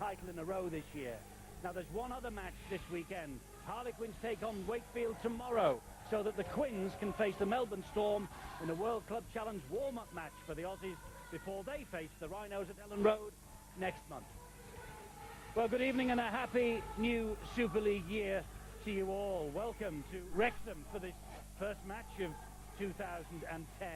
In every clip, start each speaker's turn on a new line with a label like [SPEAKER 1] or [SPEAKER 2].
[SPEAKER 1] title in a row this year. Now there's one other match this weekend. Harlequins take on Wakefield tomorrow, so that the Quins can face the Melbourne Storm in a World Club Challenge warm-up match for the Aussies before they face the Rhinos at Ellen Road next month. Well, good evening and a happy new Super League year to you all. Welcome to Wrexham for this first match of 2010.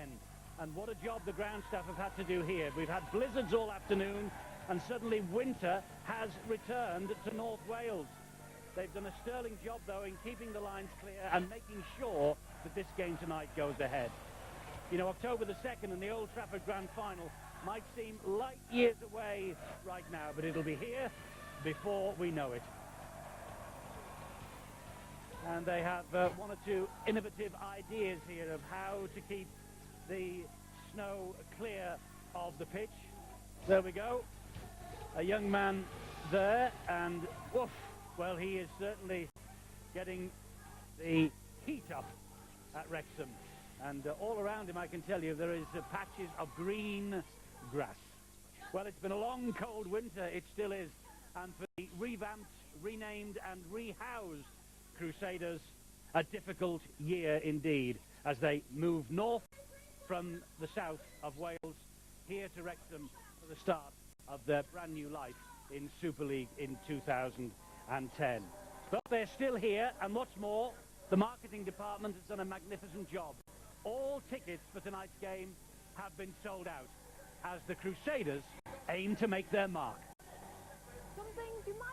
[SPEAKER 1] And what a job the ground staff have had to do here. We've had blizzards all afternoon, and suddenly winter has returned to North Wales. They've done a sterling job, though, in keeping the lines clear and making sure that this game tonight goes ahead. You know, October the 2nd and the Old Trafford Grand Final might seem light years away right now, but it'll be here before we know it. And they have one or two innovative ideas here of how to keep the snow clear of the pitch. There we go. A young man there, and woof, well, he is certainly getting the heat up at Wrexham. And all around him, I can tell you, there is patches of green grass. Well, it's been a long, cold winter. It still is. And for the revamped, renamed and rehoused Crusaders, a difficult year indeed, as they move north from the south of Wales here to Wrexham for the start of their brand new life in Super League in 2010. But they're still here, and what's more, the marketing department has done a magnificent job. All tickets for tonight's game have been sold out as the Crusaders aim to make their mark.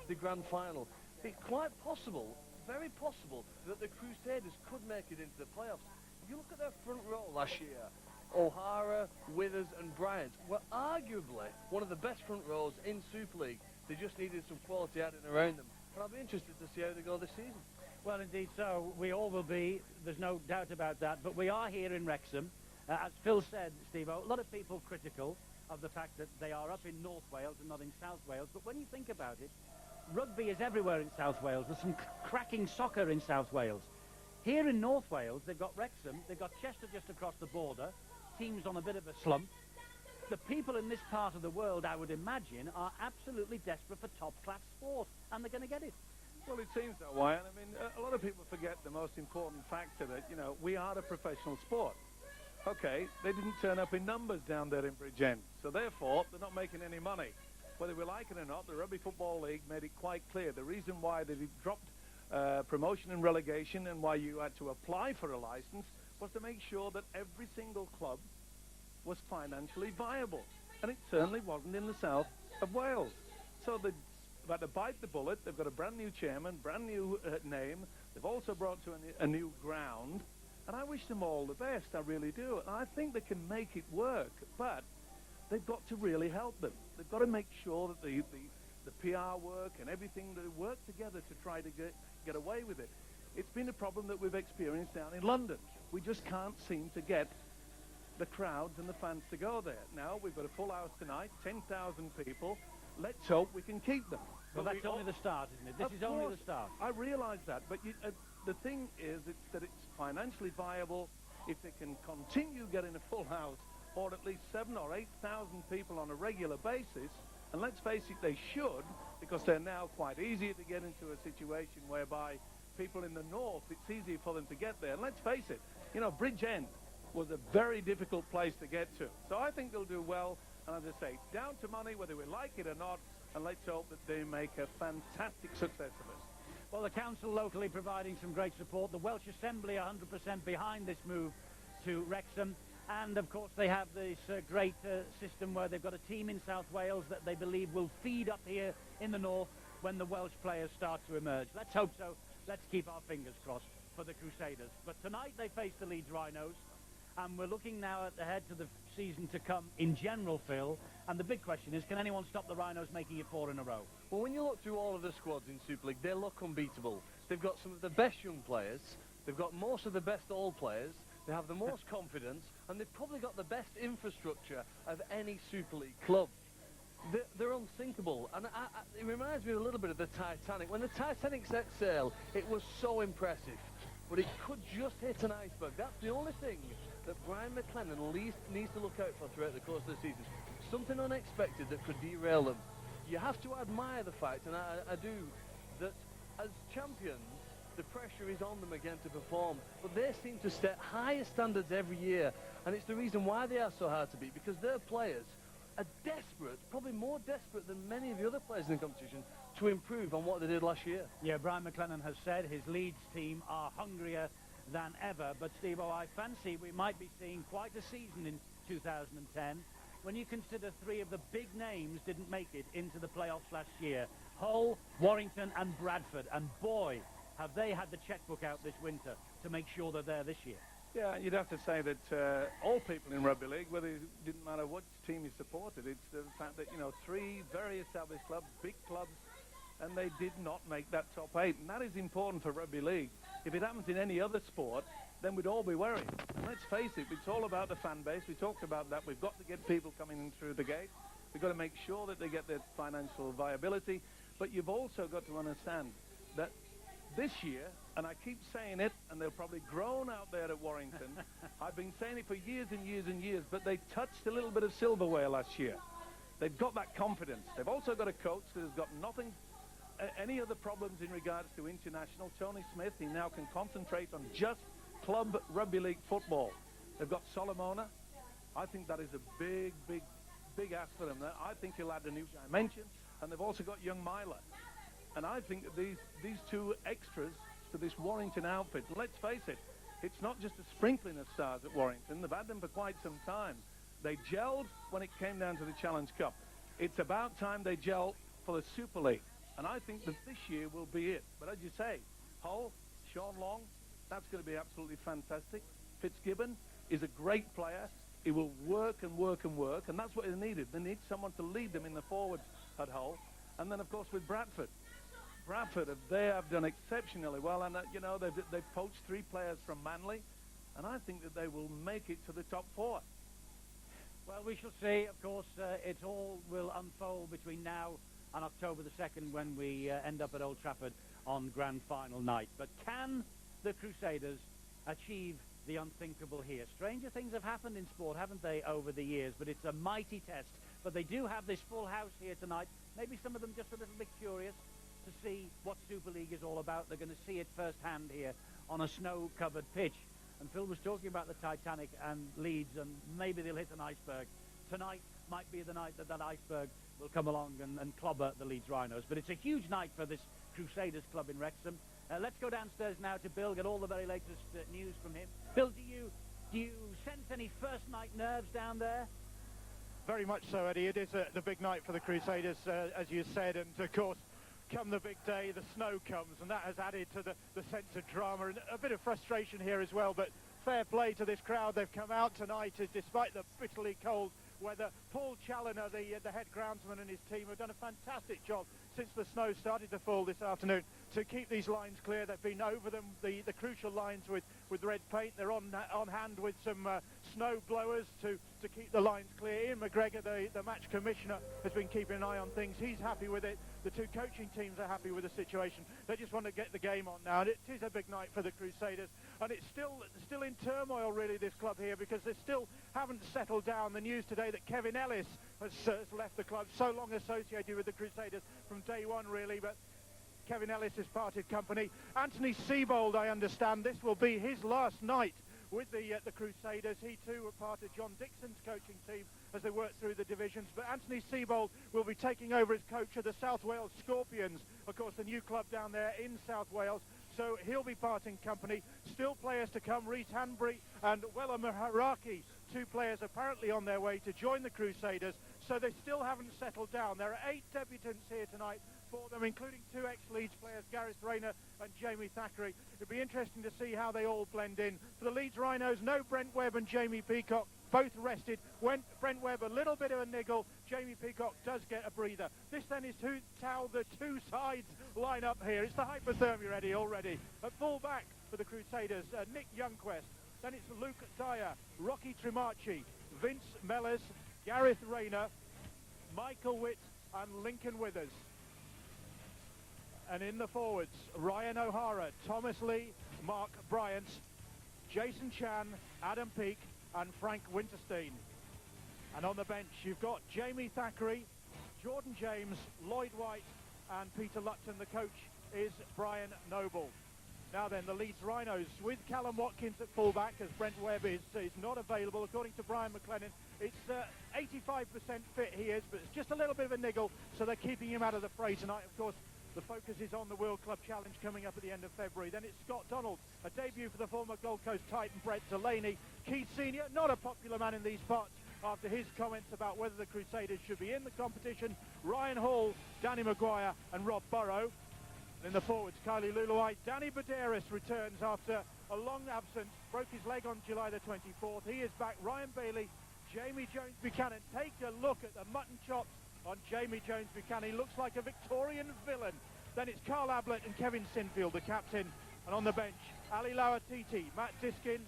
[SPEAKER 2] The grand final. It's quite possible, very possible, that the Crusaders could make it into the playoffs. If you look at their front row last year, O'Hara, Withers and Bryant were arguably one of the best front rows in Super League. They just needed some quality added around them. But I'll be interested to see how they go this season.
[SPEAKER 1] Well, indeed so. We all will be. There's no doubt about that. But we are here in Wrexham. As Phil said, Steve-O, a lot of people critical of the fact that they are up in North Wales and not in South Wales. But when you think about it, rugby is everywhere in South Wales. There's some cracking soccer in South Wales. Here in North Wales, they've got Wrexham. They've got Chester just across the border. Teams on a bit of a slump. The people in this part of the world, I would imagine, are absolutely desperate for top-class sport. And they're going to get it.
[SPEAKER 3] Well, it seems that way, and I mean, a lot of people forget the most important factor that, you know, we are a professional sport. Okay, they didn't turn up in numbers down there in Bridgend, so therefore, they're not making any money. Whether we like it or not, the Rugby Football League made it quite clear. The reason why they dropped promotion and relegation and why you had to apply for a license was to make sure that every single club was financially viable. And it certainly wasn't in the south of Wales. So they had to bite the bullet. They've got a brand new chairman, brand new name. They've also brought to a new ground. And I wish them all the best, I really do. And I think they can make it work, but they've got to really help them. They've got to make sure that the PR work and everything, they work together to try to get away with it. It's been a problem that we've experienced down in London. We just can't seem to get the crowds and the fans to go there. Now, we've got a full house tonight, 10,000 people. Let's hope we can keep them.
[SPEAKER 1] Well, that's only the start, isn't it? This is only the start.
[SPEAKER 3] I realise that, but the thing is that it's financially viable if they can continue getting a full house or at least 7,000 or 8,000 people on a regular basis. And let's face it, they should, because they're now quite easier to get into a situation whereby people in the north, it's easier for them to get there. And let's face it, you know, Bridgend was a very difficult place to get to. So I think they'll do well. And as I say, down to money, whether we like it or not, and let's hope that they make a fantastic success of it.
[SPEAKER 1] Well, the council locally providing some great support. The Welsh Assembly 100% behind this move to Wrexham. And, of course, they have this great system where they've got a team in South Wales that they believe will feed up here in the north when the Welsh players start to emerge. Let's hope so. Let's keep our fingers crossed for the Crusaders. But tonight they face the Leeds Rhinos. And we're looking now ahead to the season to come in general, Phil. And the big question is, can anyone stop the Rhinos making it 4 in a row?
[SPEAKER 2] Well, when you look through all of the squads in Super League, they look unbeatable. They've got some of the best young players. They've got most of the best old players. They have the most confidence. And they've probably got the best infrastructure of any Super League club. They're unthinkable. And it reminds me a little bit of the Titanic. When the Titanic set sail, it was so impressive. But it could just hit an iceberg. That's the only thing that Brian McLennan needs to look out for throughout the course of the season. Something unexpected that could derail them. you have to admire the fact, and I do, that as champions, the pressure is on them again to perform, but they seem to set higher standards every year, and it's the reason why they are so hard to beat, because their players are desperate, probably more desperate than many of the other players in the competition, to improve on what they did last year.
[SPEAKER 1] Yeah, Brian McLennan has said his Leeds team are hungrier than ever, but Steve-O, I fancy we might be seeing quite a season in 2010 when you consider three of the big names didn't make it into the playoffs last year. Hull, Warrington and Bradford, and boy, have they had the checkbook out this winter to make sure they're there this year.
[SPEAKER 3] Yeah, you'd have to say that all people in rugby league, whether it didn't matter what team you supported, it's the fact that, you know, three very established clubs, big clubs, and they did not make that top 8. And that is important for rugby league. If it happens in any other sport, then we'd all be worried. And let's face it, it's all about the fan base. We talked about that. We've got to get people coming in through the gate. We've got to make sure that they get their financial viability. But you've also got to understand that this year, and I keep saying it, and they'll probably groan out there at Warrington. I've been saying it for years and years and years, but they touched a little bit of silverware last year. They've got that confidence. They've also got a coach that has got nothing, any other problems in regards to international. Tony Smith, he now can concentrate on just club rugby league football. They've got Solomona. I think that is a big, big, big ask for them. I think he'll add a new dimension, and they've also got young Myler. And I think that these two extras to this Warrington outfit, and let's face it, it's not just a sprinkling of stars at Warrington. They've had them for quite some time. They gelled when it came down to the Challenge Cup. It's about time they gel for the Super League. And I think that this year will be it. But as you say, Hull, Sean Long, that's going to be absolutely fantastic. Fitzgibbon is a great player. He will work and work and work, and that's what they needed. They need someone to lead them in the forwards at Hull. And then, of course, with Bradford, they have done exceptionally well, and you know, they've poached 3 players from Manly, and I think that they will make it to the top 4.
[SPEAKER 1] Well, we shall see. Of course, it all will unfold between now and October the 2nd when we end up at Old Trafford on grand final night. But can the Crusaders achieve the unthinkable here? Stranger things have happened in sport, haven't they, over the years? But it's a mighty test. But they do have this full house here tonight. Maybe some of them just a little bit curious to see what Super League is all about. They're going to see it firsthand here on a snow-covered pitch. And Phil was talking about the Titanic and Leeds, and maybe they'll hit an iceberg. Tonight might be the night that that iceberg will come along and clobber the Leeds Rhinos. But it's a huge night for this Crusaders club in Wrexham. Let's go downstairs now to Bill, get all the very latest news from him. Bill, do you sense any first night nerves down there?
[SPEAKER 4] Very much so, Eddie. It is the big night for the Crusaders, as you said, and of course, come the big day, the snow comes, and that has added to the sense of drama and a bit of frustration here as well. But fair play to this crowd. They've come out tonight, despite the bitterly cold weather. Paul Challoner, the head groundsman, and his team have done a fantastic job since the snow started to fall this afternoon to keep these lines clear. They've been over them, the crucial lines with red paint. They're on hand with some snow blowers to keep the lines clear. Ian McGregor, the match commissioner, has been keeping an eye on things. He's happy with it. The 2 coaching teams are happy with the situation. They just want to get the game on now. And it is a big night for the Crusaders. And it's still in turmoil, really, this club here, because they still haven't settled down. The news today that Kevin Ellis has left the club, so long associated with the Crusaders from day one, really. But Kevin Ellis has parted company. Anthony Seibold, I understand, this will be his last night with the Crusaders. He too were part of John Dixon's coaching team as they work through the divisions. But Anthony Seibold will be taking over as coach of the South Wales Scorpions, of course, the new club down there in South Wales. So he'll be parting company. Still players to come, Reece Hanbury and Wella Maharaki, 2 players apparently on their way to join the Crusaders. So they still haven't settled down. There are 8 debutants here tonight for them, including 2 ex-Leeds players, Gareth Rayner and Jamie Thackeray. It'll be interesting to see how they all blend in. For the Leeds Rhinos, no Brent Webb and Jamie Peacock, both rested. When Brent Webb, a little bit of a niggle. Jamie Peacock does get a breather. This then is how the 2 sides line up here. It's the hypothermia, Eddie, already. At full back for the Crusaders, Nick Youngquest. Then it's Luke Dyer, Rocky Trimarchi, Vince Mellors, Gareth Rayner, Michael Witt and Lincoln Withers. And in the forwards, Ryan O'Hara, Thomas Lee, Mark Bryant, Jason Chan, Adam Peake and Frank Winterstein. And on the bench, you've got Jamie Thackeray, Jordan James, Lloyd White and Peter Lupton. The coach is Brian Noble. Now then, the Leeds Rhinos with Callum Watkins at fullback, as Brent Webb is not available. According to Brian McLennan, it's 85% fit he is, but it's just a little bit of a niggle, so they're keeping him out of the fray tonight. Of course, the focus is on the World Club Challenge coming up at the end of February. Then it's Scott Donald, a debut for the former Gold Coast Titan Brett Delaney. Keith Senior, not a popular man in these parts after his comments about whether the Crusaders should be in the competition. Ryan Hall, Danny Maguire and Rob Burrow. In the forwards, Kylie Luluai. Danny Baderis returns after a long absence. Broke his leg on July the 24th. He is back. Ryan Bailey, Jamie Jones-Buchanan. Take a look at the mutton chops on Jamie Jones-Buchanan. He looks like a Victorian villain. Then it's Carl Ablett and Kevin Sinfield, the captain. And on the bench, Ali Lauatiti, Matt Diskin,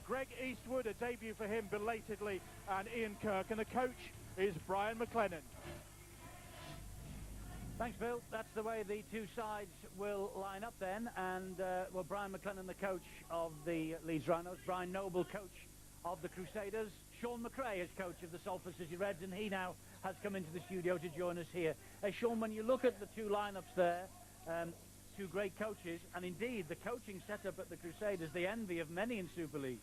[SPEAKER 4] Greg Eastwood, a debut for him belatedly, and Ian Kirk. And the coach is Brian McLennan.
[SPEAKER 1] Thanks, Bill. That's the way the two sides will line up then. And, well, Brian McLennan, the coach of the Leeds Rhinos. Brian Noble, coach of the Crusaders. Sean McRae is coach of the Salford City Reds, and he now has come into the studio to join us here. Sean, when you look at the two lineups there, two great coaches, and indeed the coaching setup at the Crusaders, the envy of many in Super League.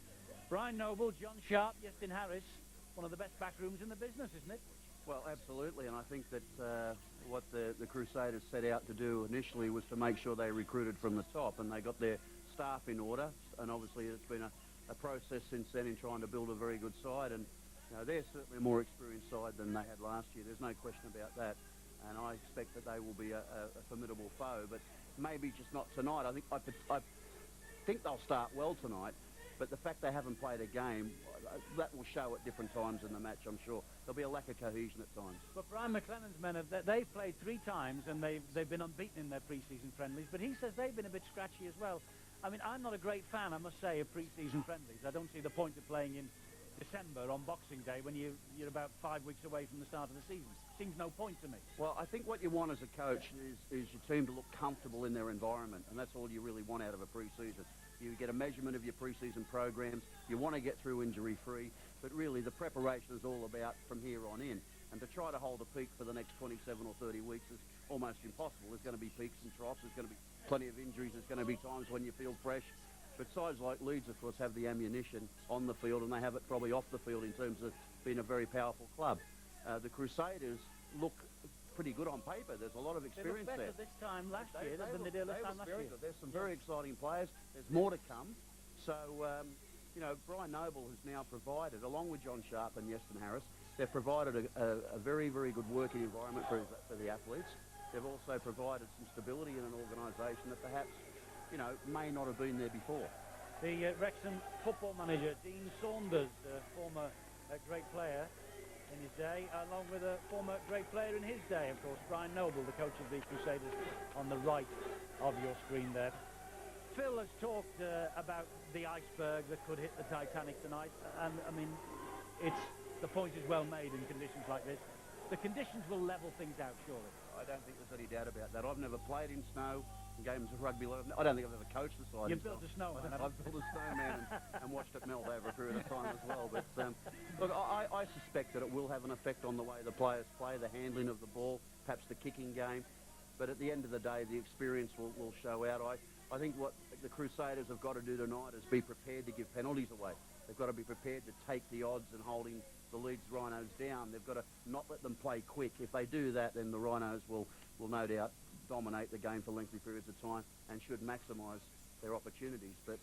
[SPEAKER 1] Brian Noble, John Sharp, Justin Harris, one of the best back rooms in the business, isn't it?
[SPEAKER 5] Well, absolutely, and I think that what the Crusaders set out to do initially was to make sure they recruited from the top, and they got their staff in order, and obviously it's been a process since then in trying to build a very good side, and you know, they're certainly a more experienced side than they had last year. There's no question about that, and I expect that they will be a formidable foe, but maybe just not tonight. I think they'll start well tonight, but the fact they haven't played a game, that will show at different times in the match, I'm sure. There'll be a lack of cohesion at times.
[SPEAKER 1] But Brian McLennan's men, they've played 3 times and they've been unbeaten in their pre-season friendlies, but he says they've been a bit scratchy as well. I mean, I'm not a great fan, I must say, of pre-season friendlies. I don't see the point of playing in December on Boxing Day when you're about 5 weeks away from the start of the season. Seems no point to me.
[SPEAKER 5] Well, I think what you want as a coach is your team to look comfortable in their environment, and that's all you really want out of a pre-season. You get a measurement of your pre-season programs. You want to get through injury-free, but really the preparation is all about from here on in. And to try to hold a peak for the next 27 or 30 weeks is almost impossible. There's going to be peaks and troughs. There's going to be plenty of injuries. There's going to be times when you feel fresh. But sides like Leeds, of course, have the ammunition on the field, and they have it probably off the field in terms of being a very powerful club. The Crusaders look pretty good on paper. There's a lot of experience
[SPEAKER 1] there. They look better this time last year than they did last year.
[SPEAKER 5] There's some very exciting players. There's more to come. So, you know, Brian Noble has now provided, along with John Sharp and Justin Harris, they've provided a very, very good working environment for the athletes. They've also provided some stability in an organisation that perhaps, you know, may not have been there before.
[SPEAKER 1] The Wrexham football manager, Dean Saunders, former great player in his day, along with a former great player in his day, of course, Brian Noble, the coach of the Crusaders, on the right of your screen there. Phil has talked about the iceberg that could hit the Titanic tonight, and I mean, the point is well made in conditions like this. The conditions will level things out, surely.
[SPEAKER 5] I don't think there's any doubt about that. I've never played in snow in games of rugby. I don't think I've ever coached the side.
[SPEAKER 1] You've built a snowman.
[SPEAKER 5] I've built a snowman and watched it melt over a period of time as well. But look, I suspect that it will have an effect on the way the players play, the handling of the ball, perhaps the kicking game. But at the end of the day, the experience will show out. I think what the Crusaders have got to do tonight is be prepared to give penalties away. They've got to be prepared to take the odds and holding the Leeds Rhinos down. They've got to not let them play quick. If they do that, then the Rhinos will no doubt dominate the game for lengthy periods of time and should maximise their opportunities. But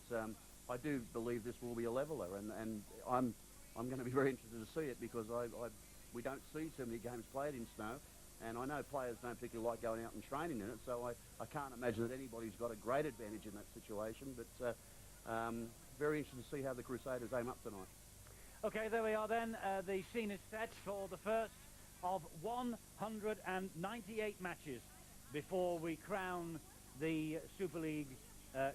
[SPEAKER 5] I do believe this will be a leveller, and I'm going to be very interested to see it because we don't see too many games played in snow. And I know players don't particularly like going out and training in it, so I can't imagine that anybody's got a great advantage in that situation. But very interested to see how the Crusaders aim up tonight.
[SPEAKER 1] Okay, there we are then. The scene is set for the first of 198 matches before we crown the Super League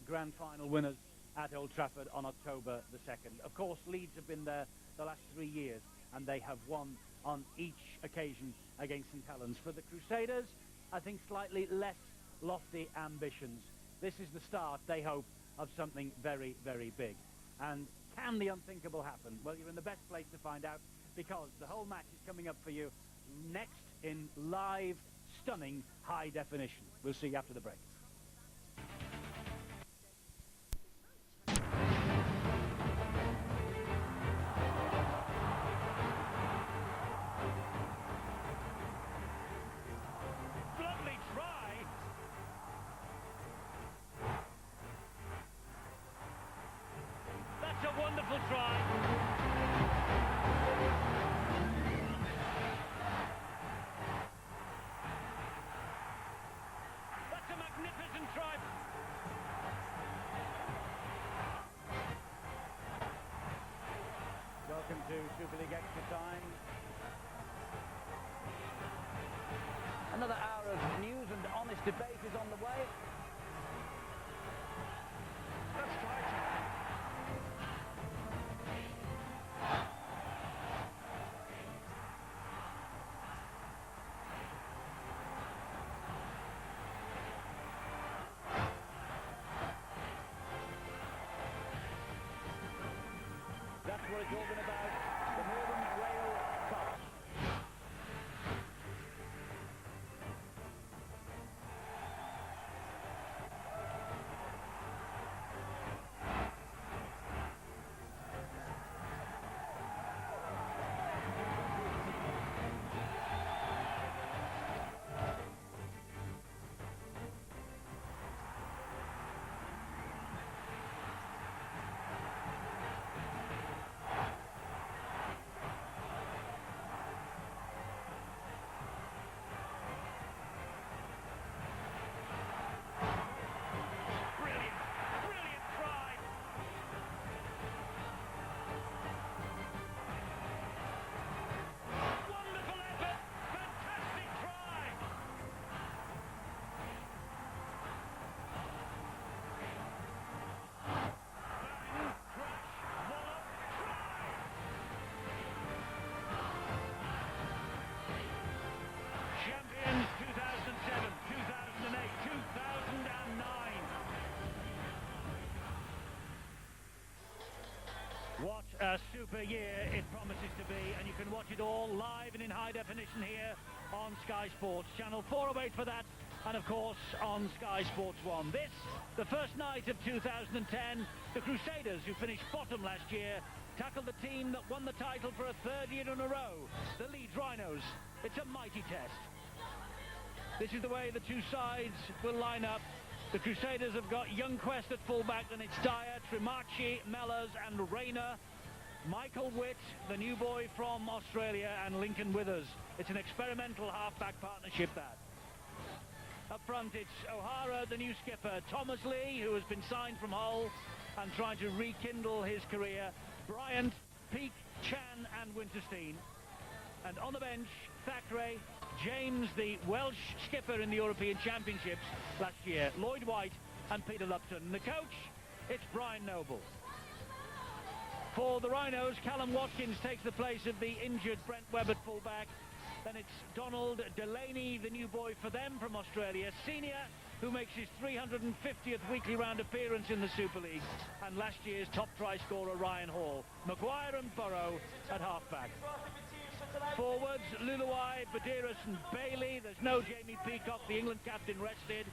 [SPEAKER 1] Grand Final winners at Old Trafford on October the 2nd. Of course, Leeds have been there the last 3 years, and they have won on each occasion against St Helens. For the Crusaders, I think slightly less lofty ambitions. This is the start, they hope, of something very, very big. And can the unthinkable happen? Well, you're in the best place to find out, because the whole match is coming up for you next in live, stunning high definition. We'll see you after the break. Lovely try. That's a wonderful try. That's a magnificent try. Welcome to Super League Extra Time. Another hour of news and honest debate is on the way. That's fighting. That's what it's all been about. The Northern Rail Cup. Champions 2007, 2008, 2009. What a super year it promises to be, and you can watch it all live and in high definition here on Sky Sports. Channel 408 for that, and of course on Sky Sports 1. This, the first night of 2010, the Crusaders, who finished bottom last year, tackled the team that won the title for a third year in a row, the Leeds Rhinos. It's a mighty test. This is the way the two sides will line up. The Crusaders have got Youngquest at fullback, then it's Dyer, Trimarchi, Mellors and Rayner. Michael Witt, the new boy from Australia, and Lincoln Withers. It's an experimental half-back partnership, that. Up front, it's O'Hara, the new skipper, Thomas Lee, who has been signed from Hull and trying to rekindle his career, Bryant, Peake, Chan and Winterstein. And on the bench, Thackeray, James, the Welsh skipper in the European Championships last year, Lloyd White and Peter Lupton. And the coach, it's Brian Noble. For the Rhinos, Callum Watkins takes the place of the injured Brent Webb at fullback. Then it's Donald Delaney, the new boy for them from Australia, senior, who makes his 350th weekly round appearance in the Super League, and last year's top try scorer Ryan Hall. Maguire and Burrow at halfback. Forwards, Luluai, Badiris and Bailey. There's no Jamie Peacock, the England captain, rested.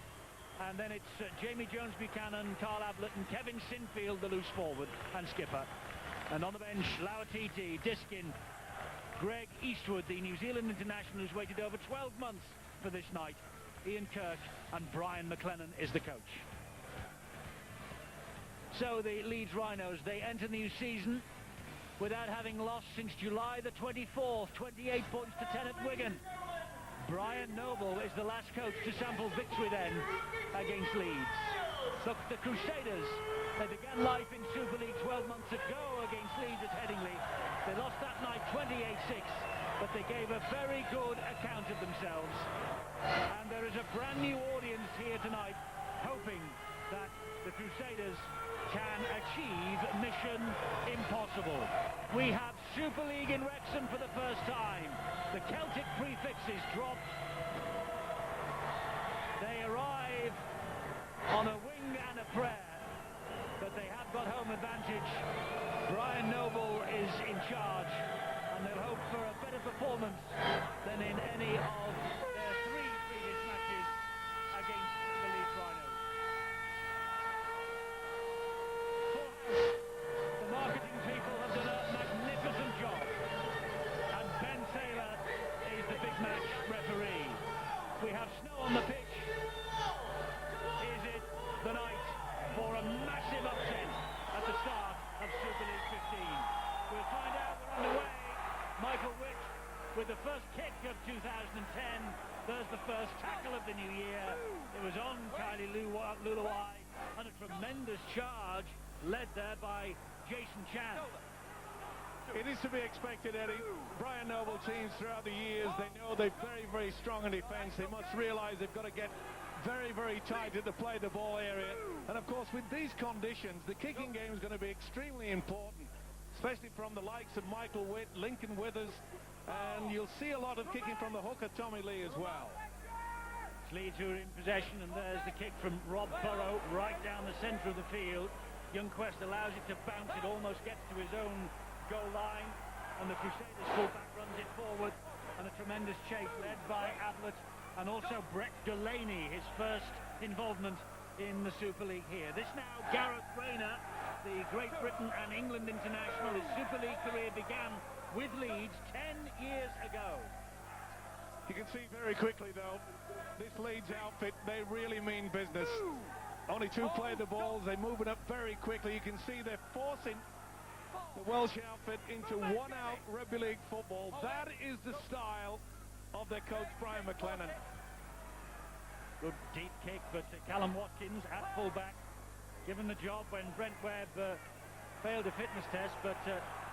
[SPEAKER 1] And then it's Jamie Jones-Buchanan, Carl Ablett and Kevin Sinfield, the loose forward and skipper. And on the bench, Lauatiti, Diskin, Greg Eastwood, the New Zealand international who's waited over 12 months for this night. Ian Kirk and Brian McLennan is the coach. So the Leeds Rhinos, they enter the new season without having lost since July the 24th, 28 points to 10 at Wigan. Brian Noble is the last coach to sample victory then against Leeds. Look, the Crusaders, they began life in Super League 12 months ago against Leeds at Headingley. They lost that night 28-6, but they gave a very good account of themselves. And there is a brand new audience here tonight hoping that the Crusaders can achieve mission impossible. We have Super League in Wrexham for the first time. The Celtic prefix is dropped. They arrive on a wing and a prayer, but they have got home advantage. Brian Noble is in charge, and and they'll hope for a better performance than in any of their 3 previous matches against the Leeds Rhinos. Full house. The marketing people have done a magnificent job, and Ben Taylor is the big match referee. We have snow on the pitch. Is it the night for a massive upset at the start of Super League 15? We'll find out. We're underway. Michael Witt with the first kick of 2010. There's the first tackle of the new year. It was on Kylie Luluai, and a tremendous charge led there by Jason Chan.
[SPEAKER 3] It is to be expected, Eddie. Brian Noble teams throughout the years, they know they're very, very strong in defence. They must realise they've got to get very, very tight at the play the ball area. And of course, with these conditions, the kicking game is going to be extremely important, especially from the likes of Michael Witt, Lincoln Withers, and you'll see a lot of kicking from the hooker Tommy Lee as well.
[SPEAKER 1] It's Leeds who are in possession, and there's the kick from Rob Burrow right down the centre of the field. Youngquest allows it to bounce. It almost gets to his own goal line, and the Crusaders fullback runs it forward, and a tremendous chase led by Ablett and also Brett Delaney, his first involvement in the Super League here. This now Gareth Rayner, the Great Britain and England international. His Super League career began with Leeds 10 years ago.
[SPEAKER 3] You can see very quickly though, this Leeds outfit, they really mean business. Only 2 play the balls, they move it up very quickly. You can see they're forcing the Welsh outfit into one-out rugby league football. That is the style of their coach, Brian McLennan.
[SPEAKER 1] Good deep kick, but Callum Watkins at fullback, given the job when Brent Webb failed a fitness test, but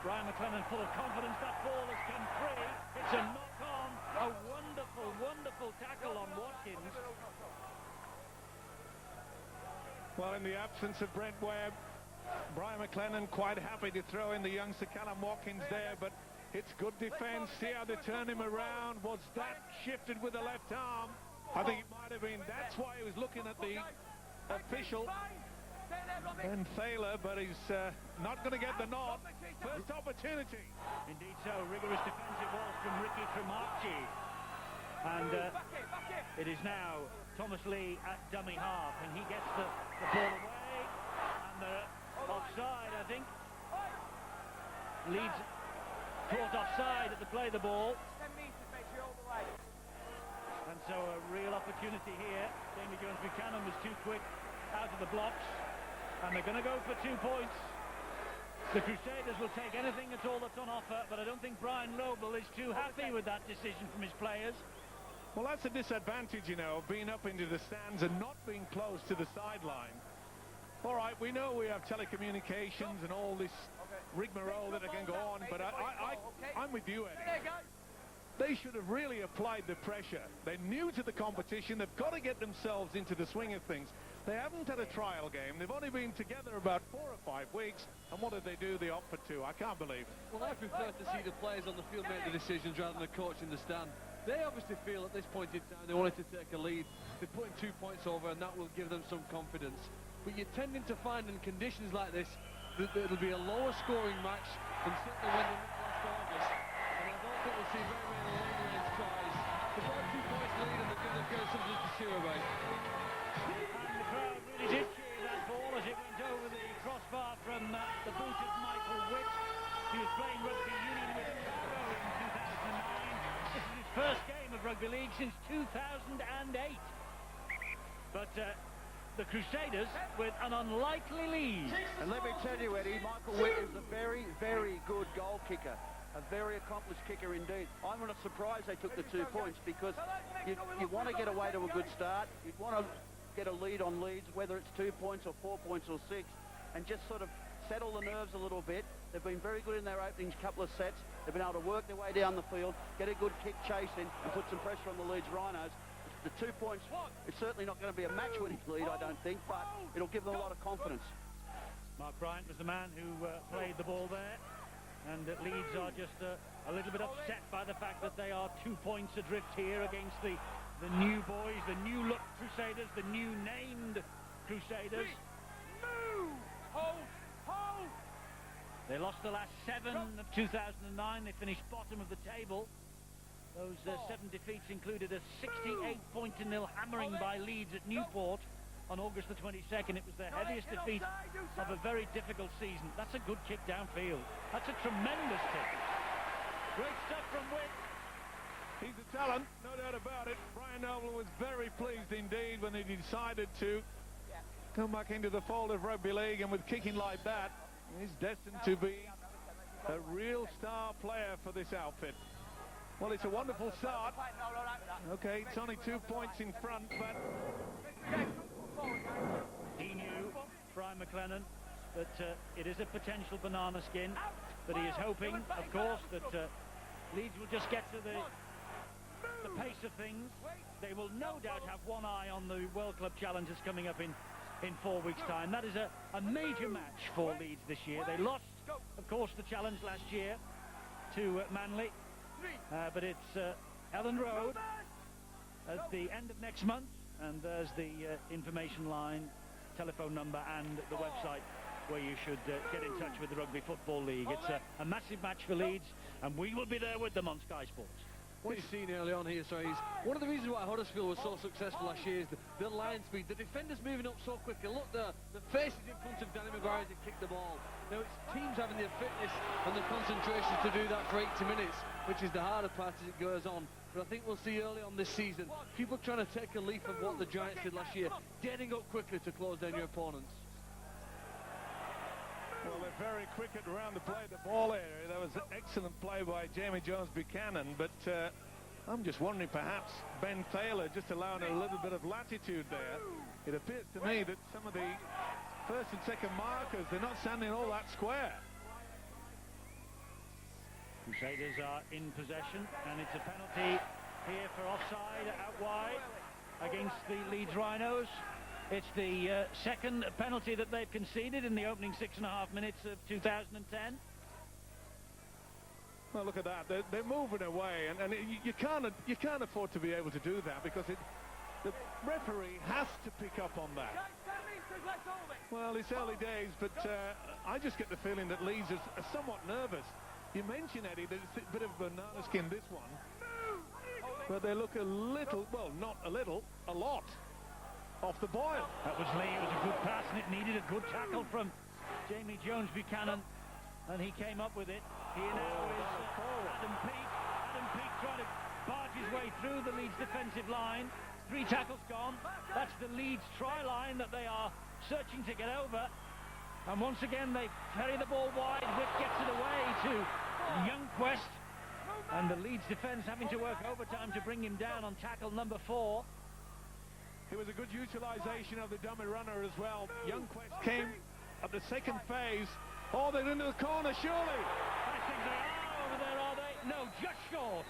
[SPEAKER 1] Brian McLennan full of confidence. That ball has come free. It's a knock-on. A wonderful, wonderful tackle on Watkins.
[SPEAKER 3] Well, in the absence of Brent Webb, Brian McLennan quite happy to throw in the youngster Callum Watkins there, but it's good defence. See how they turn him around. Was that shifted with the left arm? I think it might have been. That's why he was looking at the official, Ben Thaler, but he's not going to get the nod. First opportunity.
[SPEAKER 1] Indeed so. Rigorous defensive balls from Ricky Tremarchi. And it is now Thomas Lee at dummy half, and he gets the ball away. And the offside, I think. Leeds caught offside at the play the ball. And so a real opportunity here. Jamie Jones-Buchanan was too quick out of the blocks, and they're going to go for 2 points. The Crusaders will take anything at all that's on offer, but I don't think Brian Noble is too happy with that decision from his players.
[SPEAKER 3] Well, that's a disadvantage, you know, being up into the stands and not being close to the sideline. All right, we know we have telecommunications and all this rigmarole that can go on, but I'm with you, Eddie. They should have really applied the pressure. They're new to the competition. They've got to get themselves into the swing of things. They haven't had a trial game. They've only been together about 4 or 5 weeks. And what did they do? They opt for 2. I can't believe it.
[SPEAKER 2] Well, I prefer to see the players on the field make the decisions rather than the coach in the stand. They obviously feel at this point in time they wanted to take a lead. They're putting 2 points over, and that will give them some confidence. But you're tending to find in conditions like this that it'll be a lower scoring match than certainly when they met last August. And I don't think we'll see very many long-range tries. They've got a 2 points lead, and they've got something to cheer about.
[SPEAKER 1] And the crowd really did cheer that ball as it went over the crossbar from the boot of Michael Witt. He was playing rugby union with Barrow in 2009. This is his first game of rugby league since 2008. But the Crusaders with an unlikely lead.
[SPEAKER 5] And let me tell you, Eddie, Michael Witt is a very, very good goal kicker. A very accomplished kicker indeed. I'm not surprised they took the 2 points, because you want to get away to a good start. You'd want to get a lead on Leeds, whether it's 2 points or 4 points or 6, and just sort of settle the nerves a little bit. They've been very good in their opening couple of sets. They've been able to work their way down the field, get a good kick chase in, and put some pressure on the Leeds Rhinos. The 2 points, it's certainly not going to be a match-winning lead, I don't think, but it'll give them a lot of confidence.
[SPEAKER 1] Mark Bryant was the man who played the ball there, and Leeds are just a little bit upset by the fact that they are 2 points adrift here against the new boys, the new-look Crusaders, the new-named Crusaders. They lost the last 7 of 2009. They finished bottom of the table. Those 7 defeats included a 68-0 hammering by Leeds at Newport on August the 22nd. It was their heaviest defeat of a very difficult season. That's a good kick downfield. That's a tremendous kick. Great stuff from Witt.
[SPEAKER 3] He's a talent, no doubt about it. Brian Noble was very pleased indeed when he decided to come back into the fold of rugby league, and with kicking like that, he's destined to be a real star player for this outfit. Well, it's a wonderful start. Okay, it's only 2 points in front, but
[SPEAKER 1] He knew, Brian McLennan, that it is a potential banana skin, but he is hoping, of course, that Leeds will just get to the pace of things. They will no doubt have one eye on the World Club Challenges coming up in 4 weeks' time. That is a major match for Leeds this year. They lost, of course, the challenge last year to Manly, but it's Ellen Road at the end of next month, and there's the information line, telephone number and the website where you should get in touch with the Rugby Football League. It's a massive match for Leeds, and we will be there with them on Sky Sports.
[SPEAKER 2] What you've seen early on here, sorry, is one of the reasons why Huddersfield was so successful last year is the line speed, the defenders moving up so quickly. Look, the faces in front of Danny Maguire to kick the ball. Now, it's teams having the fitness and the concentration to do that for 80 minutes, which is the harder part as it goes on. But I think we'll see early on this season, people trying to take a leaf of what the Giants did last year, getting up quickly to close down your opponents.
[SPEAKER 3] well, they're very quick at around the play, the ball area. That was an excellent play by Jamie Jones-Buchanan, but I'm just wondering, perhaps Ben Taylor just allowing a little bit of latitude there. It appears to me that some of the first and second markers, they're not standing all that square.
[SPEAKER 1] Crusaders are in possession, and it's a penalty here for offside out wide against the Leeds Rhinos. It's the second penalty that they've conceded in the opening 6.5 minutes of 2010.
[SPEAKER 3] Well, look at that. They're moving away, and you can't afford to be able to do that, because the referee has to pick up on that. Well, it's early days, but I just get the feeling that Leeds are somewhat nervous. You mentioned, Eddie, that it's a bit of a banana skin, this one, but they look a little, well, not a little, a lot off the boil.
[SPEAKER 1] That was Lee. It was a good pass, and it needed a good tackle from Jamie Jones-Buchanan, and he came up with it. Here now is Adam Peake. Adam Peake trying to barge his way through the Leeds defensive line. 3 tackles gone. That's the Leeds try line that they are searching to get over. And once again, they ferry the ball wide. Witt gets it away to Youngquest. And the Leeds defence having to work overtime to bring him down on tackle number 4.
[SPEAKER 3] It was a good utilisation of the dummy runner as well. Youngquest came at the second phase. Oh, they're into the corner, surely.
[SPEAKER 1] I think they are over there, are they? No, just short.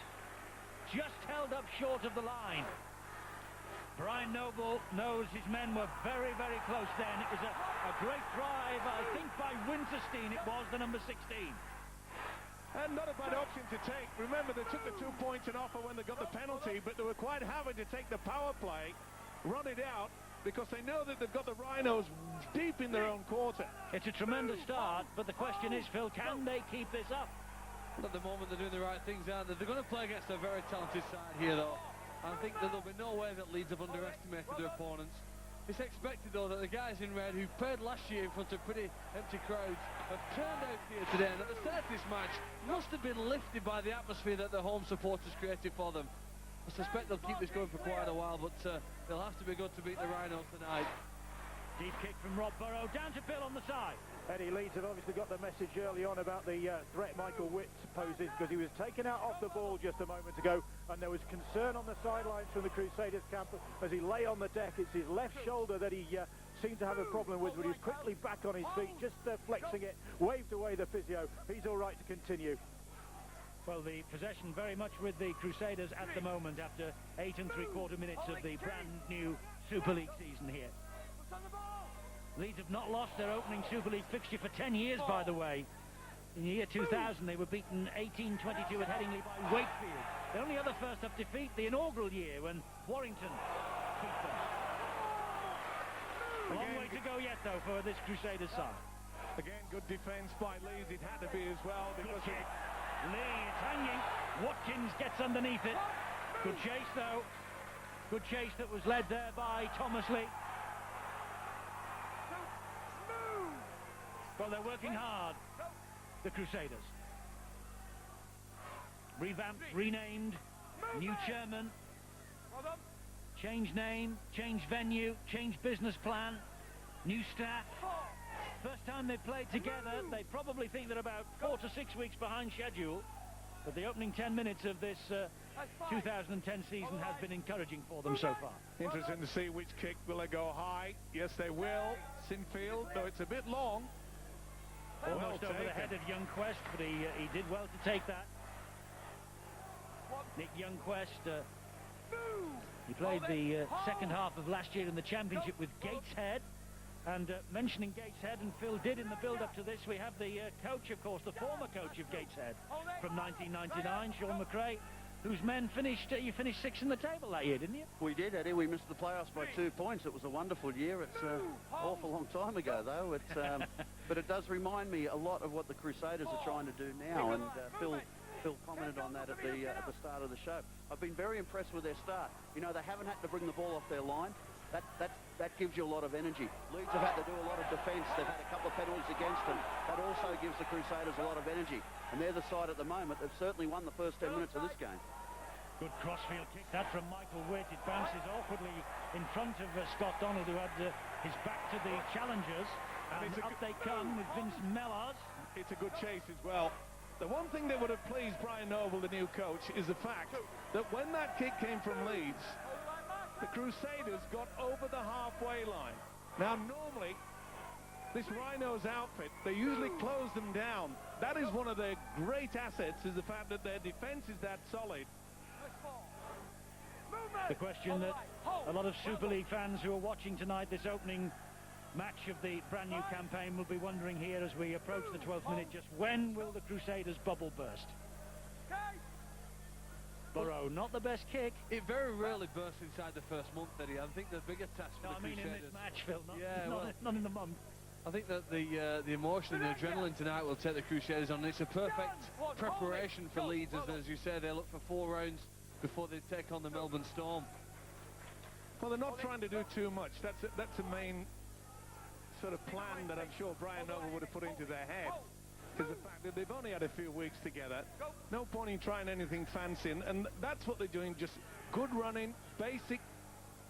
[SPEAKER 1] Just held up short of the line. Brian Noble knows his men were very, very close then. It was a great drive, I think, by Winterstein. It was the number 16.
[SPEAKER 3] And not a bad option to take. Remember, they took the 2 points in offer when they got the penalty, but they were quite happy to take the power play, run it out, because they know that they've got the Rhinos deep in their own quarter.
[SPEAKER 1] It's a tremendous start, but the question is, Phil, can they keep this up?
[SPEAKER 2] At the moment, they're doing the right things, aren't they? They're going to play against a very talented side here, though. I think that there'll be no way that Leeds have underestimated their opponents. It's expected, though, that the guys in red who played last year in front of pretty empty crowds have turned out here today, and at the start of this match must have been lifted by the atmosphere that the home supporters created for them. I suspect they'll keep this going for quite a while, but they'll have to be good to beat the Rhinos tonight.
[SPEAKER 1] Deep kick from Rob Burrow, down to Bill on the side.
[SPEAKER 4] Eddie, Leeds have obviously got the message early on about the threat Michael Witt poses, because he was taken out off the ball just a moment ago, and there was concern on the sidelines from the Crusaders camp as he lay on the deck. It's his left shoulder that he seemed to have a problem with, but he was quickly back on his feet, just flexing it, waved away the physio. He's all right to continue.
[SPEAKER 1] Well, the possession very much with the Crusaders at the moment after 8 3/4 minutes of the brand new Super League season here. Leeds have not lost their opening Super League fixture for 10 years, by the way. In the year 2000, they were beaten 18-22 at Headingley by Wakefield. The only other first-up defeat, the inaugural year, when Warrington beat them. A long way to go yet, though, for this Crusaders side.
[SPEAKER 3] Again, good defence by Leeds. It had to be as well.
[SPEAKER 1] Good
[SPEAKER 3] Because
[SPEAKER 1] kick. Lee, it's hanging. Watkins gets underneath it. Good chase, though. Good chase that was led there by Thomas Lee. Well, they're working hard, the Crusaders. Revamped, renamed, new chairman. Change name, change venue, change business plan, new staff. First time they've played together, they probably think they're about 4 to 6 weeks behind schedule. But the opening 10 minutes of this 2010 season has been encouraging for them so far.
[SPEAKER 3] interesting to see which kick. Will they go high? Yes, they will. Sinfield, though it's a bit long.
[SPEAKER 1] Almost over the head of Youngquest, but he did well to take that. Nick Youngquest, he played the second half of last year in the championship with Gateshead. And mentioning Gateshead, and Phil did in the build-up to this, we have the coach, of course, the former coach of Gateshead from 1999, Sean McRae, whose men finished, you finished 6th in the table that year, didn't you?
[SPEAKER 5] We did, Eddie. We missed the playoffs by 2 points. It was a wonderful year. It's an awful long time ago, though. But it does remind me a lot of what the Crusaders are trying to do now, and Phil commented on that at the start of the show. I've been very impressed with their start. You know, they haven't had to bring the ball off their line. That gives you a lot of energy. Leeds have had to do a lot of defence. They've had a couple of penalties against them. That also gives the Crusaders a lot of energy. And they're the side at the moment. They've certainly won the first 10 minutes of this game.
[SPEAKER 1] Good crossfield kick, that from Michael Witt. It bounces awkwardly in front of Scott Donald, who had his back to the challengers. And up they come with Vince Mellors.
[SPEAKER 3] It's a good chase as well. The one thing that would have pleased Brian Noble, the new coach, is the fact that when that kick came from Leeds, the Crusaders got over the halfway line. Now, normally, this Rhinos outfit, they usually close them down. That is one of their great assets, is the fact that their defence is that solid.
[SPEAKER 1] The question that a lot of Super League fans who are watching tonight, this opening match of the brand new campaign, will be wondering here as we approach the 12th minute, just when will the Crusaders bubble burst? Burrow, not the best kick.
[SPEAKER 2] It very rarely bursts inside the first month, Eddie. I think the bigger task for the Crusaders...
[SPEAKER 1] in this match, Phil, not in the month.
[SPEAKER 2] I think that the emotion and the adrenaline tonight will take the Crusaders on. It's a perfect preparation for Leeds, as you say. They look for 4 rounds before they take on the Melbourne Storm.
[SPEAKER 3] Well, they're not trying to do too much. That's a main sort of plan that I'm sure Brian Noble would have put into their head. Is the fact that they've only had a few weeks together. No point in trying anything fancy, and that's what they're doing. Just good running, basic,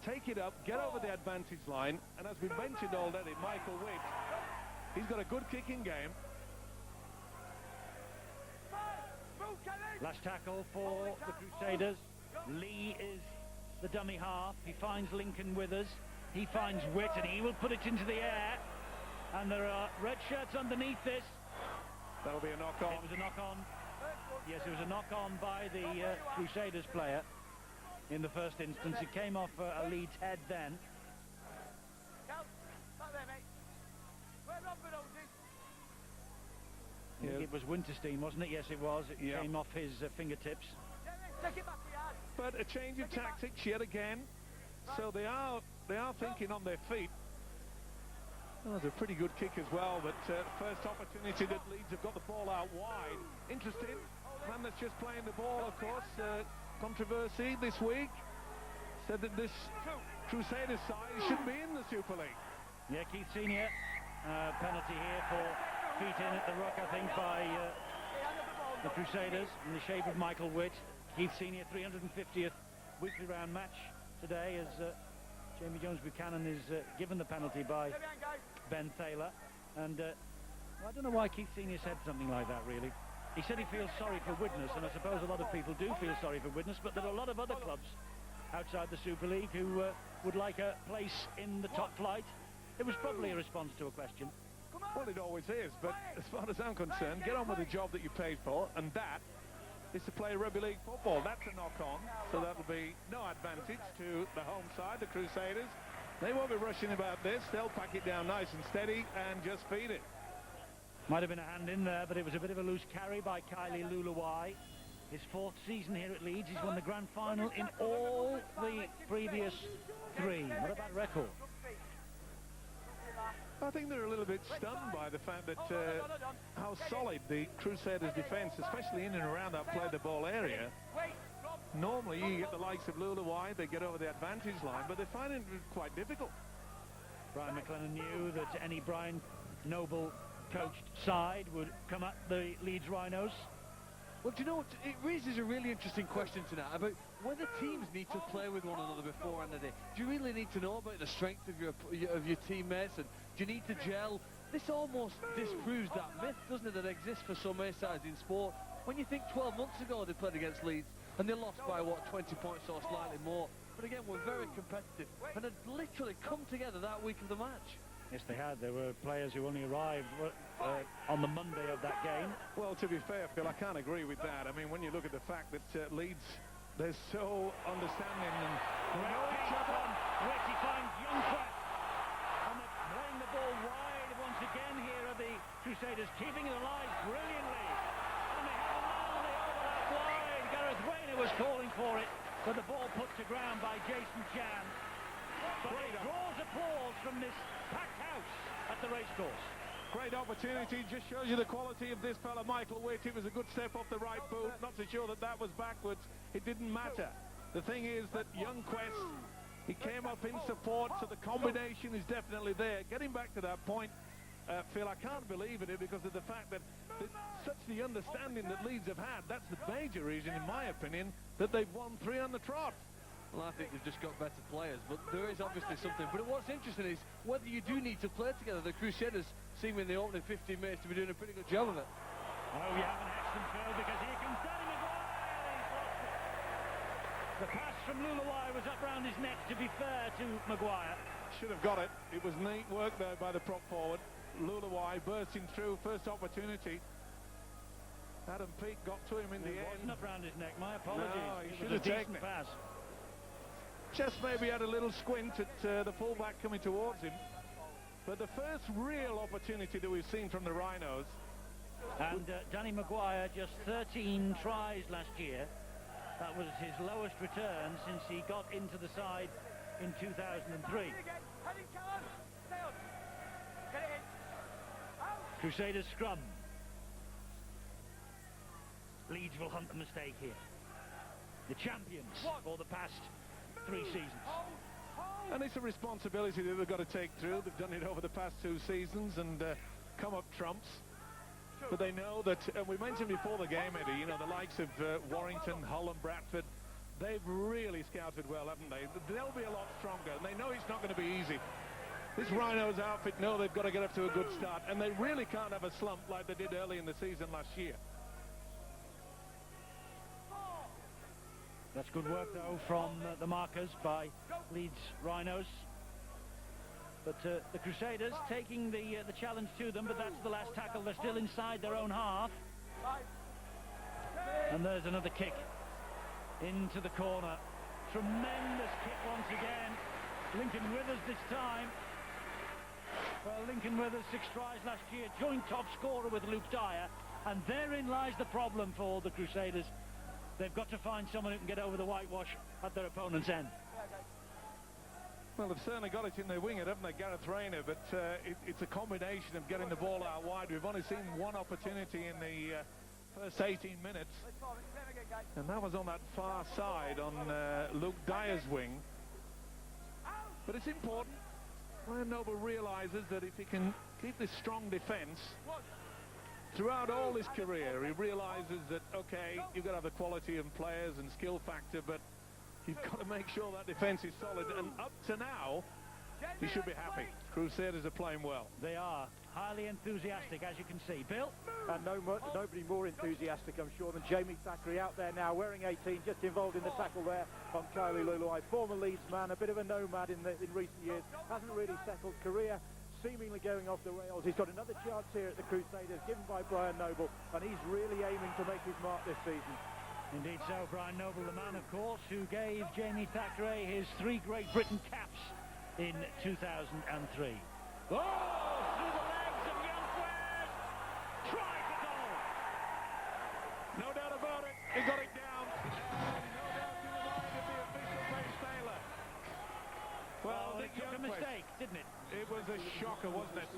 [SPEAKER 3] take it up, get over the advantage line, and as we mentioned already, Michael Witt, he's got a good kicking game.
[SPEAKER 1] Last tackle for the Crusaders. Lee is the dummy half. He finds Lincoln Withers. He finds Witt, and he will put it into the air. And there are red shirts underneath this.
[SPEAKER 3] That'll be a knock-on.
[SPEAKER 1] It was a knock-on. Yes, it was a knock-on by the Crusaders player in the first instance. It came off a Leeds head then. I think it was Winterstein, wasn't it? Yes, it was. It came off his fingertips.
[SPEAKER 3] But a change of tactics yet again. So they are thinking on their feet. That was a pretty good kick as well, but first opportunity that Leeds have got the ball out wide. Interesting. Man that's just playing the ball, of course. Controversy this week. Said that this Crusaders side shouldn't be in the Super League.
[SPEAKER 1] Yeah, Keith Senior. Penalty here for feet in at the ruck, I think, by the Crusaders in the shape of Michael Witt. Keith Senior, 350th weekly round match today as Jamie Jones-Buchanan is given the penalty by Ben Thaler. And I don't know why Keith Senior said something like that, really. He said he feels sorry for Widnes, and I suppose a lot of people do feel sorry for Widnes, but there are a lot of other clubs outside the Super League who would like a place in the top flight. It was probably a response to a question.
[SPEAKER 3] Well, it always is, but as far as I'm concerned, get on with the job that you paid for, and that is to play rugby league football. That's a knock-on, so that'll be no advantage to the home side, the Crusaders. They won't be rushing about this. They'll pack it down nice and steady and just feed it.
[SPEAKER 1] Might have been a hand in there, but it was a bit of a loose carry by Kylie Luluwai. His 4th season here at Leeds. He's won the grand final in all the previous 3. What about record?
[SPEAKER 3] I think they're a little bit stunned by the fact that how solid the Crusaders' defence, especially in and around that play-the-ball area. Normally you get the likes of Luluwai, they get over the advantage line, but they're finding it quite difficult.
[SPEAKER 1] Brian McLennan knew that any Brian Noble coached side would come at the Leeds Rhinos.
[SPEAKER 2] Well, do you know what? It raises a really interesting question tonight about whether teams need to play with one another before end of the day. Do you really need to know about the strength of your teammates, and do you need to gel? This almost disproves that myth, doesn't it, that exists for some A sides in sport. When you think 12 months ago they played against Leeds and they lost by, what, 20 points or slightly more. But again, we're very competitive and had literally come together that week of the match.
[SPEAKER 1] Yes, they had. There were players who only arrived on the Monday of that game.
[SPEAKER 3] Well, to be fair, Phil, I can't agree with that. I mean, when you look at the fact that Leeds, they're so understanding and know each other.
[SPEAKER 1] Witty finds Youngquest. And they're playing the ball wide once again here are the Crusaders, keeping it alive brilliantly. And they have a man, they overlap wide. Gareth Rayner was calling for it, but the ball put to ground by Jason Chan. But it draws applause from this packed house at the racecourse.
[SPEAKER 3] Great opportunity, just shows you the quality of this fella, Michael Witt. It was a good step off the right boot. Not so sure that that was backwards. It didn't matter. The thing is that Youngquest, he came up in support, so the combination is definitely there. Getting back to that point, Phil, I can't believe it because of the fact that such the understanding that Leeds have had. That's the major reason, in my opinion, that they've won 3 on the trot.
[SPEAKER 2] Well, I think they've just got better players, but there is obviously something. But what's interesting is whether you do need to play together. The Crusaders seem in the opening 15 minutes to be doing a pretty good job of it.
[SPEAKER 1] Oh, you have an excellent Phil, because here comes Danny Maguire. The pass from Luluwai was up round his neck, to be fair to Maguire.
[SPEAKER 3] Should have got it. It was neat work there by the prop forward. Luluwai bursting through, first opportunity. Adam Peake got to him in the end.
[SPEAKER 1] It wasn't up round his neck, my apologies.
[SPEAKER 3] No, he should
[SPEAKER 1] It was
[SPEAKER 3] have
[SPEAKER 1] a
[SPEAKER 3] taken
[SPEAKER 1] decent
[SPEAKER 3] it.
[SPEAKER 1] pass.
[SPEAKER 3] Just maybe had a little squint at the fullback coming towards him. But the first real opportunity that we've seen from the Rhinos.
[SPEAKER 1] And Danny Maguire, just 13 tries last year. That was his lowest return since he got into the side in 2003. Crusaders scrum. Leeds will hunt the mistake here. The champions for the past 3 seasons.
[SPEAKER 3] And it's a responsibility that they've got to take through. They've done it over the past 2 seasons and come up trumps. But they know that, and we mentioned before the game, Eddie, you know, the likes of Warrington, Hull and Bradford, they've really scouted well, haven't they? They'll be a lot stronger, and they know it's not going to be easy. This Rhinos outfit know they've got to get up to a good start, and they really can't have a slump like they did early in the season last year.
[SPEAKER 1] That's good work, though, from the markers by Leeds Rhinos. But the Crusaders taking the challenge to them, but that's the last tackle. They're still inside their own half. And there's another kick into the corner. Tremendous kick once again. Lincoln Withers this time. Well, Lincoln Withers, 6 tries last year, joint top scorer with Luke Dyer. And therein lies the problem for the Crusaders. They've got to find someone who can get over the whitewash at their opponent's end.
[SPEAKER 3] Well, they've certainly got it in their winger, haven't they, Gareth Rayner? But it's a combination of getting the ball out wide. We've only seen one opportunity in the first 18 minutes. And that was on that far side on Luke Dyer's wing. But it's important. Brian Noble realises that if he can keep this strong defence throughout all his career, he realises that, OK, you've got to have the quality of players and skill factor, but you've got to make sure that defence is solid. And up to now, he should be happy. Crusaders are playing well.
[SPEAKER 1] They are highly enthusiastic, as you can see. Bill?
[SPEAKER 4] And nobody more enthusiastic, I'm sure, than Jamie Thackeray out there now, wearing 18, just involved in the tackle there on Kylie Luluwai. Former Leeds man, a bit of a nomad in recent years, hasn't really settled. Career seemingly going off the rails. He's got another chance here at the Crusaders, given by Brian Noble, and he's really aiming to make his mark this season.
[SPEAKER 1] Indeed so. Brian Noble, the man, of course, who gave Jamie Thackeray his 3 Great Britain caps in 2003. Oh, through the legs of Youngquest. Try for goal.
[SPEAKER 3] No doubt about it. He got it down. No doubt in the mind of the official, Paige Taylor. Well,
[SPEAKER 1] it took a mistake, didn't it?
[SPEAKER 3] It was a shocker, wasn't it?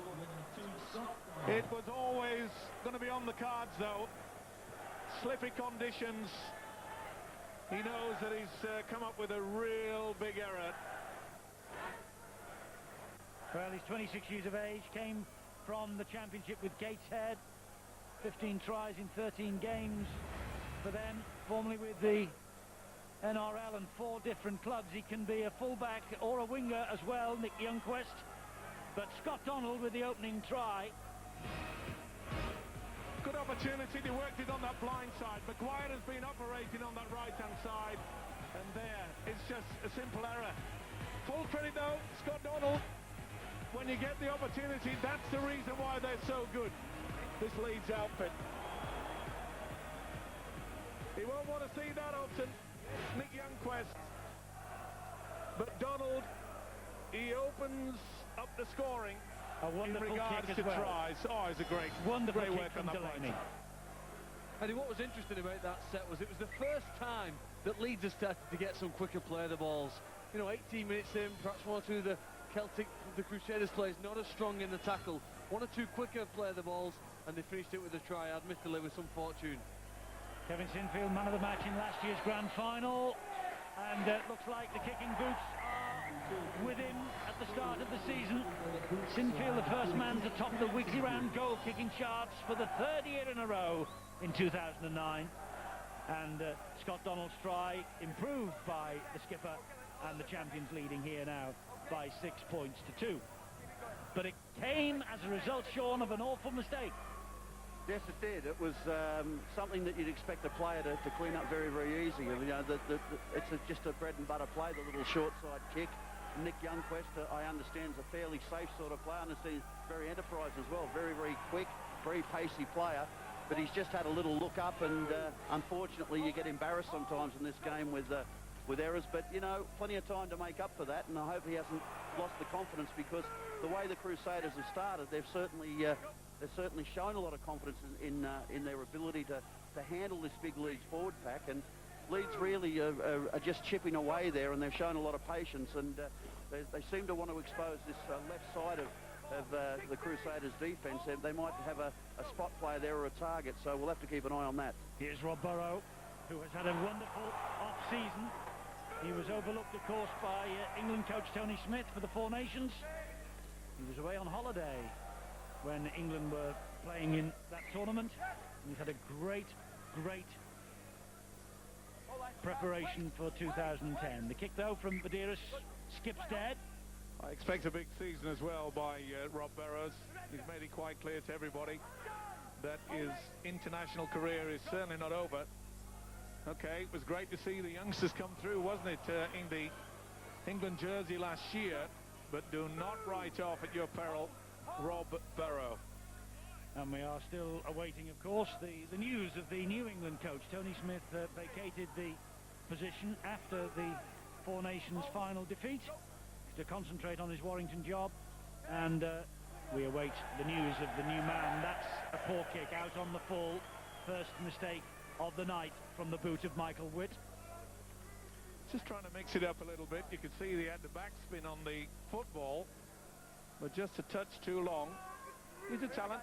[SPEAKER 3] It was always going to be on the cards, though. Slippy conditions. He knows that he's come up with a real big error.
[SPEAKER 1] Well, he's 26 years of age, came from the championship with Gateshead. 15 tries in 13 games for them, formerly with the NRL and 4 different clubs. He can be a fullback or a winger as well, Nick Youngquest. But Scott Donald with the opening try.
[SPEAKER 3] Good opportunity, they worked it on that blind side. Maguire has been operating on that right-hand side. And there, it's just a simple error. Full credit though, Scott Donald. When you get the opportunity, that's the reason why they're so good, this Leeds outfit. He won't want to see that often, Nick Youngquest. But Donald, he opens up the scoring
[SPEAKER 1] A wonderful
[SPEAKER 3] in regards
[SPEAKER 1] kick
[SPEAKER 3] to
[SPEAKER 1] as well.
[SPEAKER 3] tries. Oh, it's a
[SPEAKER 1] Wonderful
[SPEAKER 3] great
[SPEAKER 1] kick
[SPEAKER 3] work
[SPEAKER 1] from
[SPEAKER 3] on that
[SPEAKER 1] Delaney.
[SPEAKER 3] point.
[SPEAKER 2] And what was interesting about that set was it was the first time that Leeds have started to get some quicker play of the balls. You know, 18 minutes in, perhaps 1 or 2 of the Crusaders players not as strong in the tackle. 1 or 2 quicker play of the balls, and they finished it with a try, admittedly with some fortune.
[SPEAKER 1] Kevin Sinfield, man of the match in last year's grand final. And looks like the kicking boots are with him at the start of the season. Sinfield, the first man to top the weekly round goal kicking charts for the 3rd year in a row in 2009. And Scott Donald's try improved by the skipper, and the champions leading here now by 6 points to 2. But it came as a result, Sean, of an awful mistake.
[SPEAKER 5] Yes, it did. It was something that you'd expect a player to clean up very, very easy. You know, it's just a bread and butter play, the little short side kick. Nick Youngquest, I understand, is a fairly safe sort of player. I understand he's very enterprise as well, very, very quick, very pacey player. But he's just had a little look up, and unfortunately you get embarrassed sometimes in this game with errors. But, you know, plenty of time to make up for that, and I hope he hasn't lost the confidence, because the way the Crusaders have started, they've certainly shown a lot of confidence in their ability to handle this big Leeds forward pack. And Leeds really are just chipping away there, and they've shown a lot of patience, and they seem to want to expose this left side of the Crusaders' defence. They might have a spot player there or a target, so we'll have to keep an eye on that.
[SPEAKER 1] Here's Rob Burrow, who has had a wonderful off-season. He was overlooked, of course, by England coach Tony Smith for the Four Nations. He was away on holiday when England were playing in that tournament. And he's had a great preparation for 2010. The kick, though, from Badira's skips dead.
[SPEAKER 3] I expect a big season as well by Rob Burrows. He's made it quite clear to everybody that his international career is certainly not over. Okay, it was great to see the youngsters come through, wasn't it, in the England jersey last year, but do not write off at your peril Rob Burrow.
[SPEAKER 1] And we are still awaiting, of course, the news of the New England coach. Tony Smith vacated the position after the Four Nations final defeat to concentrate on his Warrington job, and we await the news of the new man. That's a poor kick out on the full. First mistake of the night from the boot of Michael Witt.
[SPEAKER 3] Just trying to mix it up a little bit. You could see he had the backspin on the football, but just a touch too long. He's a talent.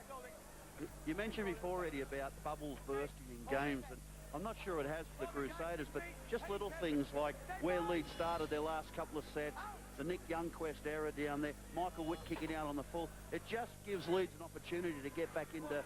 [SPEAKER 5] You mentioned before, Eddie, about bubbles bursting in games, and I'm not sure it has for the Crusaders, but just little things like where Leeds started their last couple of sets, the Nick Youngquest error down there, Michael Witt kicking out on the full. It just gives Leeds an opportunity to get back into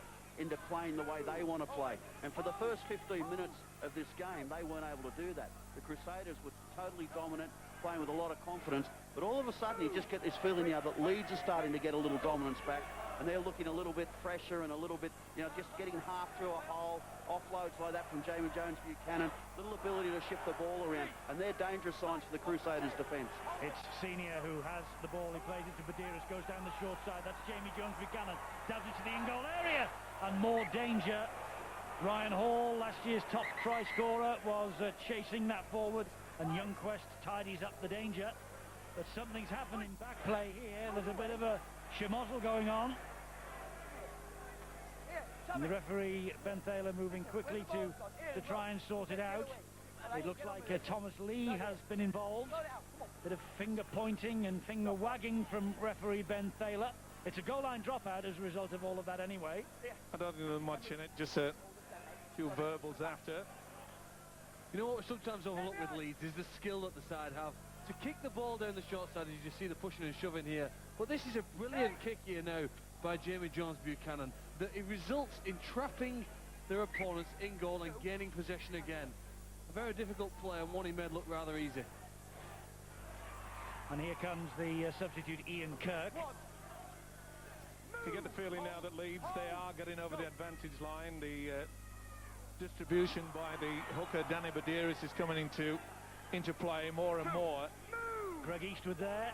[SPEAKER 5] playing the way they want to play. And for the first 15 minutes of this game, they weren't able to do that. The Crusaders were totally dominant, playing with a lot of confidence, but all of a sudden you just get this feeling now that Leeds are starting to get a little dominance back, and they're looking a little bit fresher and a little bit, you know, just getting half through a hole, offloads like that from Jamie Jones-Buchanan, little ability to shift the ball around, and they're dangerous signs for the Crusaders' defence.
[SPEAKER 1] It's Senior who has the ball. He plays it to Badiras, goes down the short side. That's Jamie Jones-Buchanan, dabs it to the in-goal area, and more danger. Ryan Hall, last year's top try scorer, was chasing that forward, and Youngquest tidies up the danger. But something's happened in back play here. There's a bit of a schmozzle going on. And the referee, Ben Thaler, moving quickly to try and sort it out. It looks like Thomas Lee has been involved. Bit of finger pointing and finger wagging from referee Ben Thaler. It's a goal line dropout as a result of all of that anyway.
[SPEAKER 3] I don't think there's much in it, just a few verbals after.
[SPEAKER 2] You know what we sometimes overlook with Leeds is the skill that the side have. To kick the ball down the short side, as you see the pushing and shoving here. But this is a brilliant kick here now by Jamie Jones-Buchanan. That it results in trapping their opponents in goal and gaining possession again. A very difficult play and one he made look rather easy.
[SPEAKER 1] And here comes the substitute Ian Kirk.
[SPEAKER 3] You get the feeling now that Leeds, they are getting over the advantage line. The distribution by the hooker Danny Badiris is coming into play more and more.
[SPEAKER 1] Greg Eastwood there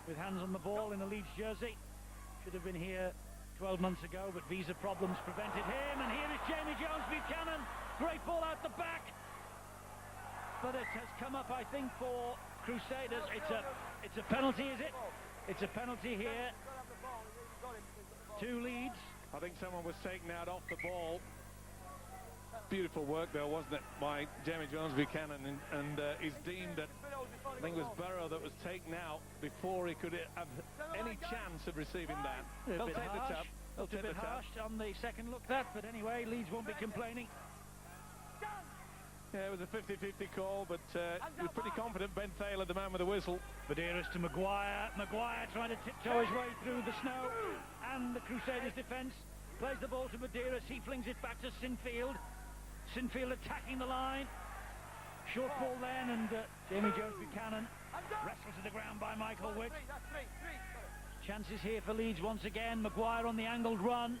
[SPEAKER 1] with hands on the ball in a Leeds jersey. Should have been here 12 months ago, but visa problems prevented him. And here is Jamie Jones-Buchanan. Great ball out the back. But it has come up, I think, for Crusaders. It's a penalty, is it? It's a penalty here. 2 Leeds.
[SPEAKER 3] I think someone was taken out off the ball. Beautiful work there, wasn't it, by Jamie Jones-Buchanan, and he's deemed that, I think it was Burrow that was taken out before he could have any chance of receiving that. They'll take the tap. They'll take the tap.
[SPEAKER 1] Harsh on the second look that, but anyway, Leeds won't be complaining.
[SPEAKER 3] Yeah, it was a 50-50 call, but he was pretty confident. Ben Thaler, the man with the whistle.
[SPEAKER 1] Badiris to Maguire. Maguire trying to tiptoe his way through the snow, and the Crusaders' defence plays the ball to Badiris. He flings it back to Sinfield. Sinfield attacking the line. Short ball then, and Jamie Jones-Buchanan wrestled to the ground by Michael Witt. Chances here for Leeds once again. Maguire on the angled run.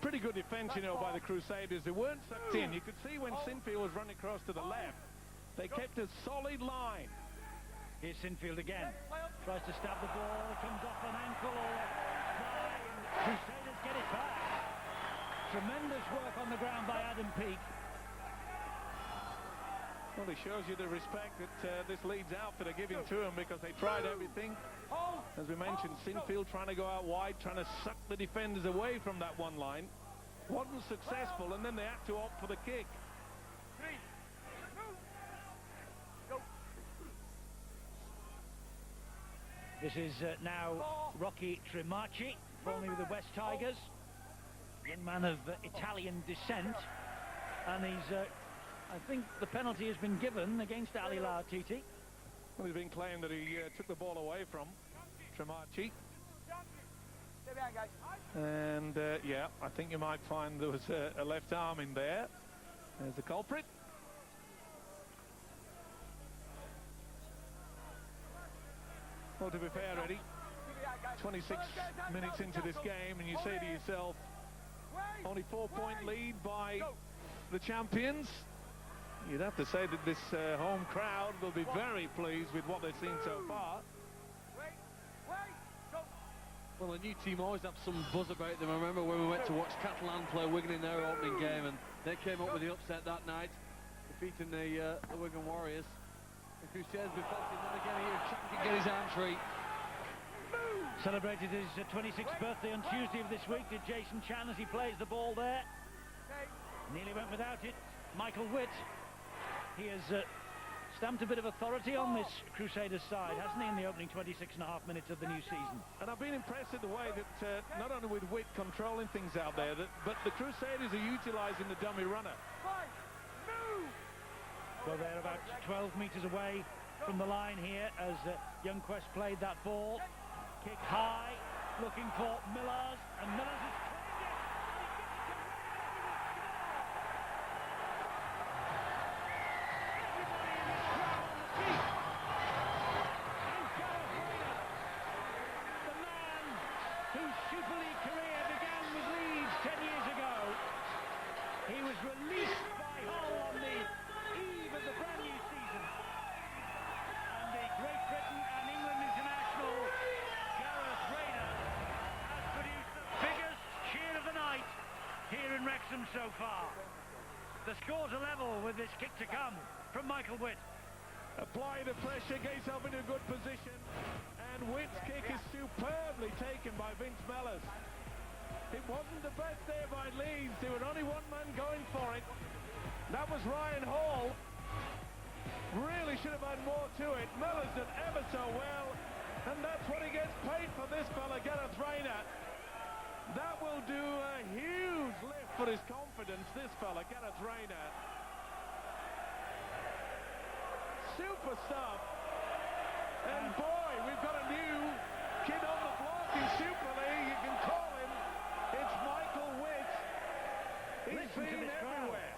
[SPEAKER 3] Pretty good defence, you know, by the Crusaders. They weren't sucked in. You could see when Sinfield was running across to the left, they kept a solid line.
[SPEAKER 1] Here's Sinfield again. Tries to stab the ball. It comes off an ankle or thigh. Crusaders get it back. Tremendous work on the ground by Adam Peake.
[SPEAKER 3] Well, it shows you the respect that this Leeds outfit are giving to him, because they tried everything. As we mentioned, Sinfield trying to go out wide, trying to suck the defenders away from that one line. Wasn't successful, and then they had to opt for the kick.
[SPEAKER 1] This is now Rocky Trimarchi, formerly with the West Tigers. Young man of Italian descent. And he's, I think the penalty has been given against Ali Laatiti.
[SPEAKER 3] Well, he's been claimed that he took the ball away from Trimarchi. And, yeah, I think you might find there was a left arm in there. There's the culprit. Well, to be fair, Eddie, 26 minutes into this game, and you say to yourself, only 4-point lead by the champions. You'd have to say that this home crowd will be very pleased with what they've seen so far.
[SPEAKER 2] Well, a new team always have some buzz about them. I remember when we went to watch Catalan play Wigan in their opening game, and they came up with the upset that night, defeating the Wigan Warriors. The Crusaders be focusing on again here. Chap can get his arm free.
[SPEAKER 1] Celebrated his 26th birthday on Tuesday of this week, did Jason Chan, as he plays the ball there. Nearly went without it. Michael Witt. He has stamped a bit of authority on this Crusaders side, hasn't he, in the opening 26.5 minutes of the new season.
[SPEAKER 3] And I've been impressed at the way that, not only with Witt controlling things out there, but the Crusaders are utilising the dummy runner.
[SPEAKER 1] So they're about 12 metres away from the line here as Youngquest played that ball. Kick high, looking for Millers, and Millers is whose Super League career began with Leeds 10 years ago. He was released by Hull on the eve of the brand new season. And the Great Britain and England international, Gareth Rayner, has produced the biggest cheer of the night here in Wrexham so far. The scores are level with this kick to come from Michael Witt.
[SPEAKER 3] Apply the pressure, get yourself into a good position, and Witt's kick is superbly taken by Vince Mellors. It wasn't the best there by Leeds. There was only one man going for it. That was Ryan Hall. Really should have had more to it. Miller's done ever so well, and that's what he gets paid for, this fella, Gareth Rayner. That will do a huge lift for his confidence, this fella, Gareth Rayner. Super stuff. And boy, we've got a new kid on the block in Super League. You can call him. It's Michael Witt. He's been everywhere.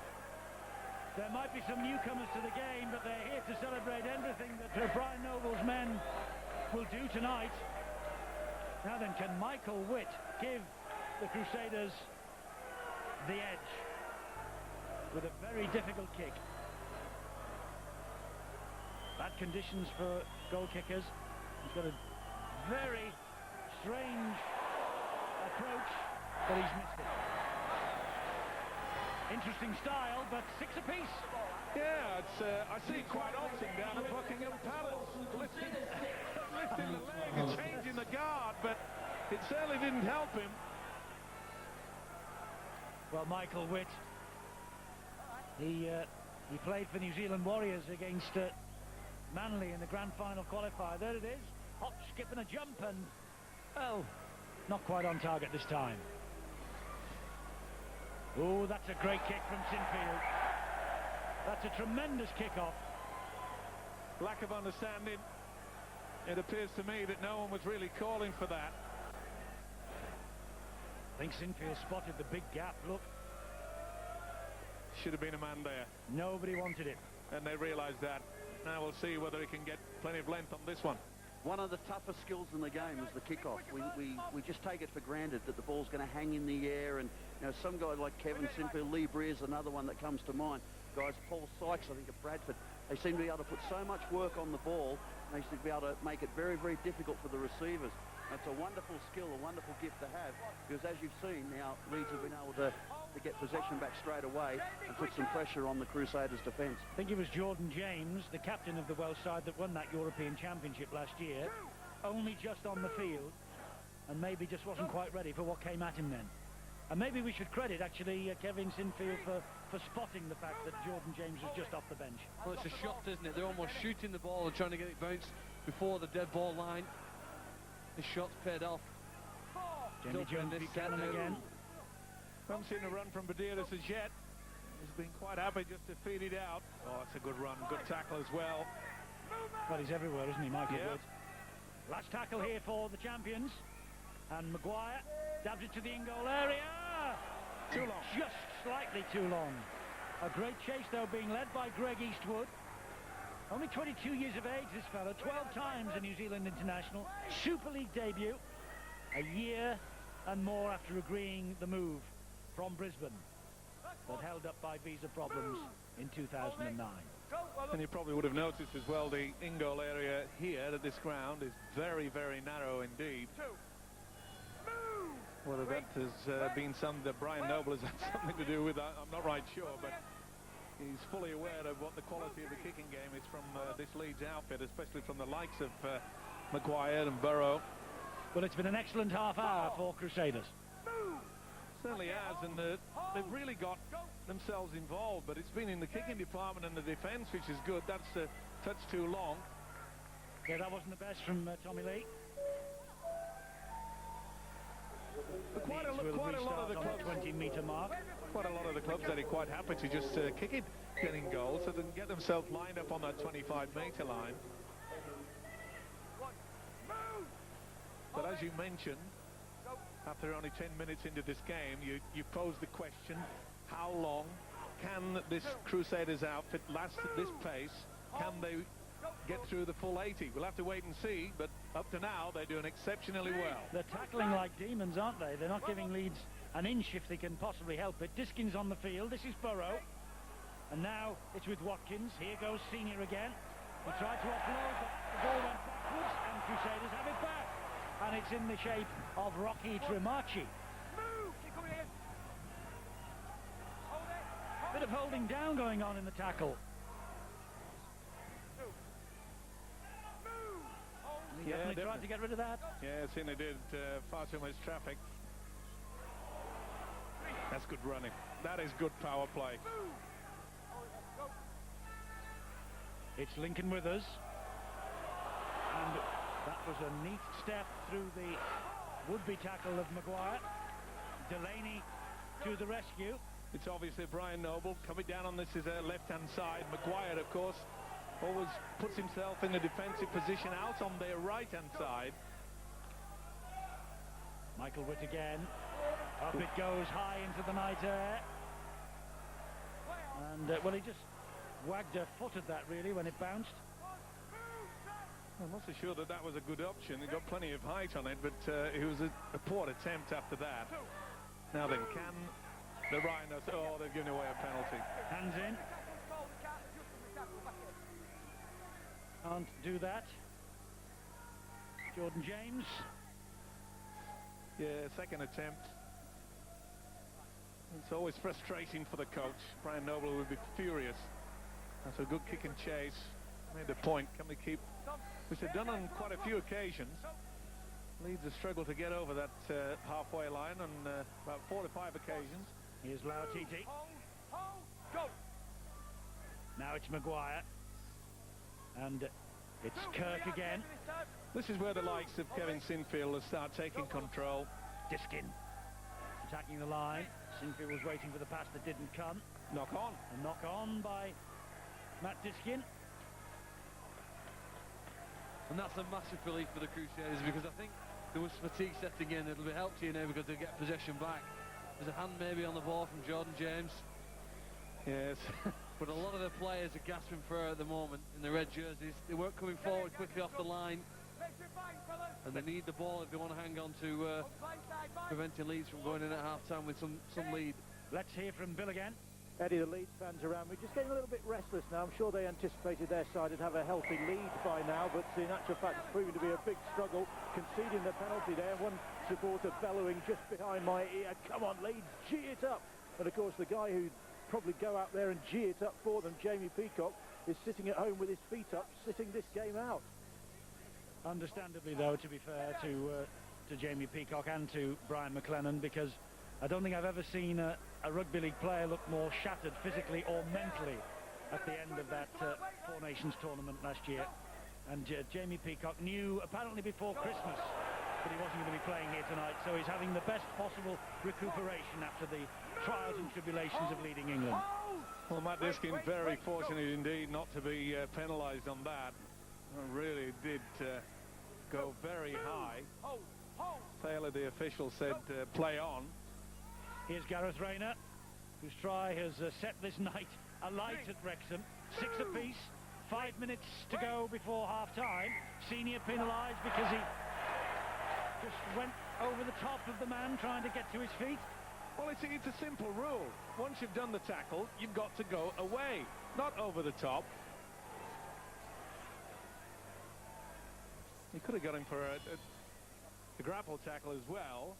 [SPEAKER 1] There might be some newcomers to the game, but they're here to celebrate everything that Brian Noble's men will do tonight. Now then, can Michael Witt give the Crusaders the edge with a very difficult kick? Bad conditions for goal kickers. He's got a very strange approach, but he's missed it. Interesting style, but 6 apiece.
[SPEAKER 3] Yeah, it's, I see it quite often down at Buckingham Palace. Lifting the leg and changing the guard, but it certainly didn't help him.
[SPEAKER 1] Well, Michael Witt, he played for New Zealand Warriors against Manly in the grand final qualifier. There it is. Hop, skip and a jump, and, well, not quite on target this time. Oh, that's a great kick from Sinfield. That's a tremendous kick-off.
[SPEAKER 3] Lack of understanding. It appears to me that no one was really calling for that.
[SPEAKER 1] I think Sinfield spotted the big gap. Look.
[SPEAKER 3] Should have been a man there.
[SPEAKER 1] Nobody wanted it.
[SPEAKER 3] And they realised that. Now we'll see whether he can get plenty of length on this one.
[SPEAKER 5] One of the toughest skills in the game is the kickoff. We just take it for granted that the ball's going to hang in the air, and you know, some guys like Kevin Sinfield, Lee Breer's another one that comes to mind. Guys, Paul Sykes, I think, at Bradford, they seem to be able to put so much work on the ball, and they seem to be able to make it very, very difficult for the receivers. It's a wonderful skill, a wonderful gift to have, because as you've seen now, Leeds have been able to get possession back straight away and put some pressure on the Crusaders' defence.
[SPEAKER 1] I think it was Jordan James, the captain of the Welsh side that won that European Championship last year, only just on the field, and maybe just wasn't quite ready for what came at him then. And maybe we should credit, actually, Kevin Sinfield for spotting the fact that Jordan James was just off the bench.
[SPEAKER 2] Well, it's a shot, isn't it? They're almost shooting the ball and trying to get it bounced before the dead ball line. The shot's paid off.
[SPEAKER 1] Jimmy Jones Buchanan again.
[SPEAKER 3] Haven't seen a run from Badeiras as yet. He's been quite happy just to feed it out. Oh, it's a good run. Good tackle as well.
[SPEAKER 1] Well, he's everywhere, isn't he, Michael
[SPEAKER 3] Yeah.
[SPEAKER 1] Wood? Last tackle here for the champions. And Maguire dabs it to the in-goal area.
[SPEAKER 3] Too long.
[SPEAKER 1] Just slightly too long. A great chase, though, being led by Greg Eastwood. Only 22 years of age, this fellow. 12 times a New Zealand international. Super League debut. A year and more after agreeing the move from Brisbane, but held up by visa problems in 2009.
[SPEAKER 3] And you probably would have noticed as well, the in-goal area here at this ground is very, very narrow indeed. Whether that has been something that Brian Noble has had something to do with, I'm not right sure, but he's fully aware of what the quality of the kicking game is from this Leeds outfit, especially from the likes of Maguire and Burrow.
[SPEAKER 1] Well, it's been an excellent half hour for Crusaders.
[SPEAKER 3] Certainly has, and they've really got themselves involved, but it's been in the kicking department and the defence, which is good. That's a touch too long.
[SPEAKER 1] Yeah, that wasn't the best from Tommy Lee.
[SPEAKER 3] But quite a lot of the clubs,
[SPEAKER 1] 20-metre mark.
[SPEAKER 3] quite a lot of the clubs that are quite happy to just kick it, getting goals, so they can get themselves lined up on that 25-metre line. But as you mentioned, after only 10 minutes into this game, you pose the question, how long can this Crusaders outfit last at this pace? Can they get through the full 80? We'll have to wait and see, but up to now, they're doing exceptionally well.
[SPEAKER 1] They're tackling like demons, aren't they? They're not giving Leeds an inch if they can possibly help it. Diskin's on the field. This is Burrow. And now it's with Watkins. Here goes Senior again. He tried to offload, but the ball went backwards, and Crusaders have it back. And it's in the shape of Rocky Trimarchi. Bit of holding down going on in the tackle. He definitely tried to get rid of that.
[SPEAKER 3] Yeah, I think they did. Far too much traffic. That's good running. That is good power play.
[SPEAKER 1] It's Lincoln Withers. And that was a neat step through the would-be tackle of Maguire. Delaney to the rescue.
[SPEAKER 3] It's obviously Brian Noble coming down on this is a left-hand side. Maguire, of course, always puts himself in a defensive position out on their right-hand side.
[SPEAKER 1] Michael Witt again. Up it goes high into the night air. And, well, he just wagged a foot at that, really, when it bounced.
[SPEAKER 3] I'm not so sure that that was a good option. He got plenty of height on it, but it was a poor attempt after that. Now then, can the Rhinos... Oh, they've given away a penalty.
[SPEAKER 1] Hands in. Can't do that. Jordan James.
[SPEAKER 3] Yeah, second attempt. It's always frustrating for the coach. Brian Noble would be furious. That's a good kick and chase. Made the point. Can we keep... Which they've done on quite a few occasions. Leeds have struggled to get over that halfway line on about 4 to 5 occasions.
[SPEAKER 1] Here's Lautiti. Now it's Maguire. And it's Kirk again.
[SPEAKER 3] This is where the likes of Kevin Sinfield will start taking control.
[SPEAKER 1] Diskin attacking the line. Sinfield was waiting for the pass that didn't come.
[SPEAKER 3] Knock on.
[SPEAKER 1] A knock on by Matt Diskin.
[SPEAKER 2] And that's a massive relief for the Crusaders, because I think there was fatigue setting in. It'll be helped here now because they'll get possession back. There's a hand maybe on the ball from Jordan James.
[SPEAKER 3] Yes.
[SPEAKER 2] But a lot of the players are gasping for air at the moment in the red jerseys. They weren't coming forward quickly off the line. And they need the ball if they want to hang on to preventing Leeds from going in at half-time with some lead.
[SPEAKER 1] Let's hear from Bill again.
[SPEAKER 4] Eddie, the Leeds fans around me just getting a little bit restless now. I'm sure they anticipated their side would have a healthy lead by now, but in actual fact it's proving to be a big struggle, conceding the penalty there. One supporter bellowing just behind my ear, come on Leeds, gee it up. And of course the guy who'd probably go out there and gee it up for them, Jamie Peacock, is sitting at home with his feet up, sitting this game out.
[SPEAKER 1] Understandably, though, to be fair to Jamie Peacock and to Brian McLennan, because I don't think I've ever seen a rugby league player look more shattered physically or mentally at the end of that Four Nations tournament last year. And Jamie Peacock knew apparently before Christmas that he wasn't going to be playing here tonight, so he's having the best possible recuperation after the trials and tribulations of leading England.
[SPEAKER 3] Well, Matt Diskin very fortunate indeed not to be penalised on that. Really did go very high. Taylor, the official, said play on.
[SPEAKER 1] Here's Gareth Rayner, whose try has set this night alight at Wrexham. 6 apiece, 5 minutes to go before half-time. Senior penalised because he just went over the top of the man trying to get to his feet.
[SPEAKER 3] Well, it's a simple rule. Once you've done the tackle, you've got to go away, not over the top. He could have got him for a grapple tackle as well.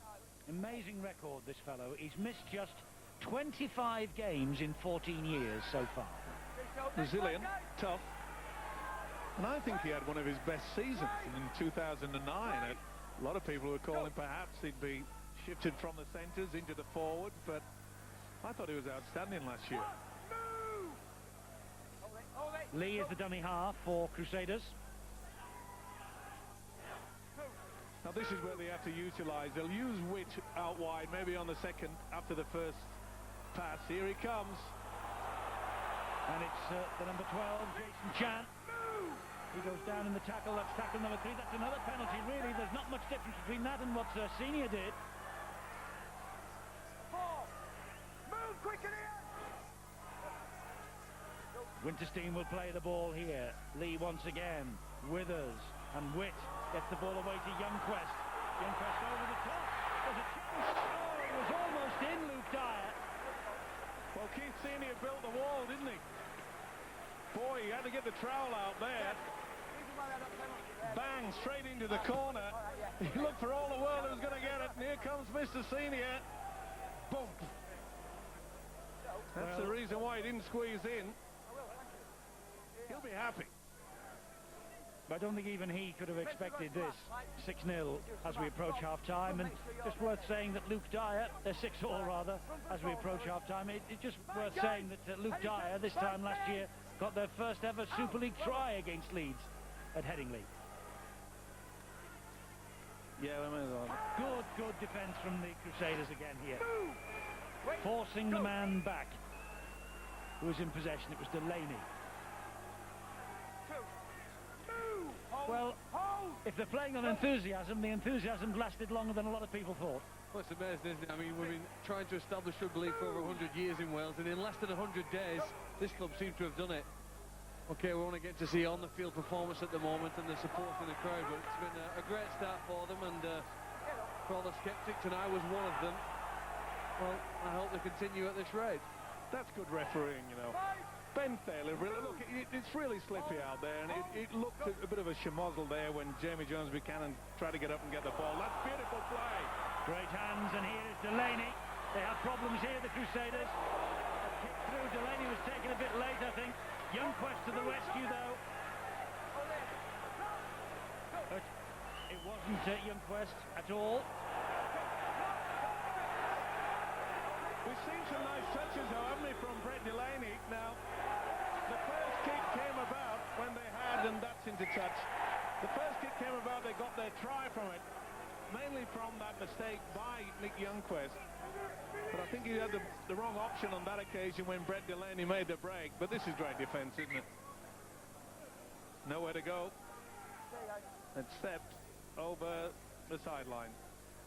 [SPEAKER 1] Amazing record, this fellow. He's missed just 25 games in 14 years so far.
[SPEAKER 3] Resilient, tough. And I think he had one of his best seasons in 2009. A lot of people were calling perhaps he'd be shifted from the centres into the forwards, but I thought he was outstanding last year.
[SPEAKER 1] Lee is the dummy half for Crusaders.
[SPEAKER 3] Now this is where they have to utilise. They'll use Witt out wide, maybe on the second after the first pass. Here he comes.
[SPEAKER 1] And it's the number 12, Jason Chan. He goes down in the tackle. That's tackle number 3. That's another penalty, really. There's not much difference between that and what Senior did.
[SPEAKER 6] Move quicker here.
[SPEAKER 1] Winterstein will play the ball here. Lee once again. Withers and Witt gets the ball away to Youngquest. Youngquest over the top. There's a chance. Oh, it was almost in, Luke Dyer.
[SPEAKER 3] Well, Keith Senior built the wall, didn't he? Boy, he had to get the trowel out there. Bang, straight into the corner. He looked for all the world who was going to get it, and here comes Mr. Senior. Boom. That's the reason why he didn't squeeze in. He'll be happy.
[SPEAKER 1] But I don't think even he could have expected this. 6-0 as we approach half-time, and just worth saying that Luke Dyer, they're 6-all rather, as we approach half-time. It's just worth saying that Luke Dyer, this time last year, got their first ever Super League try against Leeds at Headingley.
[SPEAKER 3] Yeah,
[SPEAKER 1] Good defence from the Crusaders again here. Forcing the man back who was in possession. It was Delaney. Well, if they're playing on enthusiasm, the enthusiasm lasted longer than a lot of people thought.
[SPEAKER 2] Well, it's amazing, isn't it? I mean, we've been trying to establish Rugby League for over 100 years in Wales, and in less than 100 days, this club seems to have done it. Okay, we want to get to see on-the-field performance at the moment and the support in the crowd, but it's been a great start for them, and for all the sceptics, and I was one of them, well, I hope they continue at this rate.
[SPEAKER 3] that's good refereeing, you know. Ben Thaler, really, look, it's really slippy out there, and it looked a bit of a schmozzle there when Jamie Jones-Buchanan tried to get up and get the ball. That's beautiful play.
[SPEAKER 1] Great hands, and here is Delaney. They have problems here, the Crusaders. A kick through. Delaney was taken a bit late, I think. Youngquest to the rescue, though. But it wasn't Youngquest at all.
[SPEAKER 3] We've seen some nice touches, though, haven't we, from Brett Delaney. Now, the first kick came about when they had, and that's into touch. The first kick came about, they got their try from it, mainly from that mistake by Nick Youngquest. But I think he had the wrong option on that occasion when Brett Delaney made the break. But this is great defence, isn't it? Nowhere to go. Except over the sideline.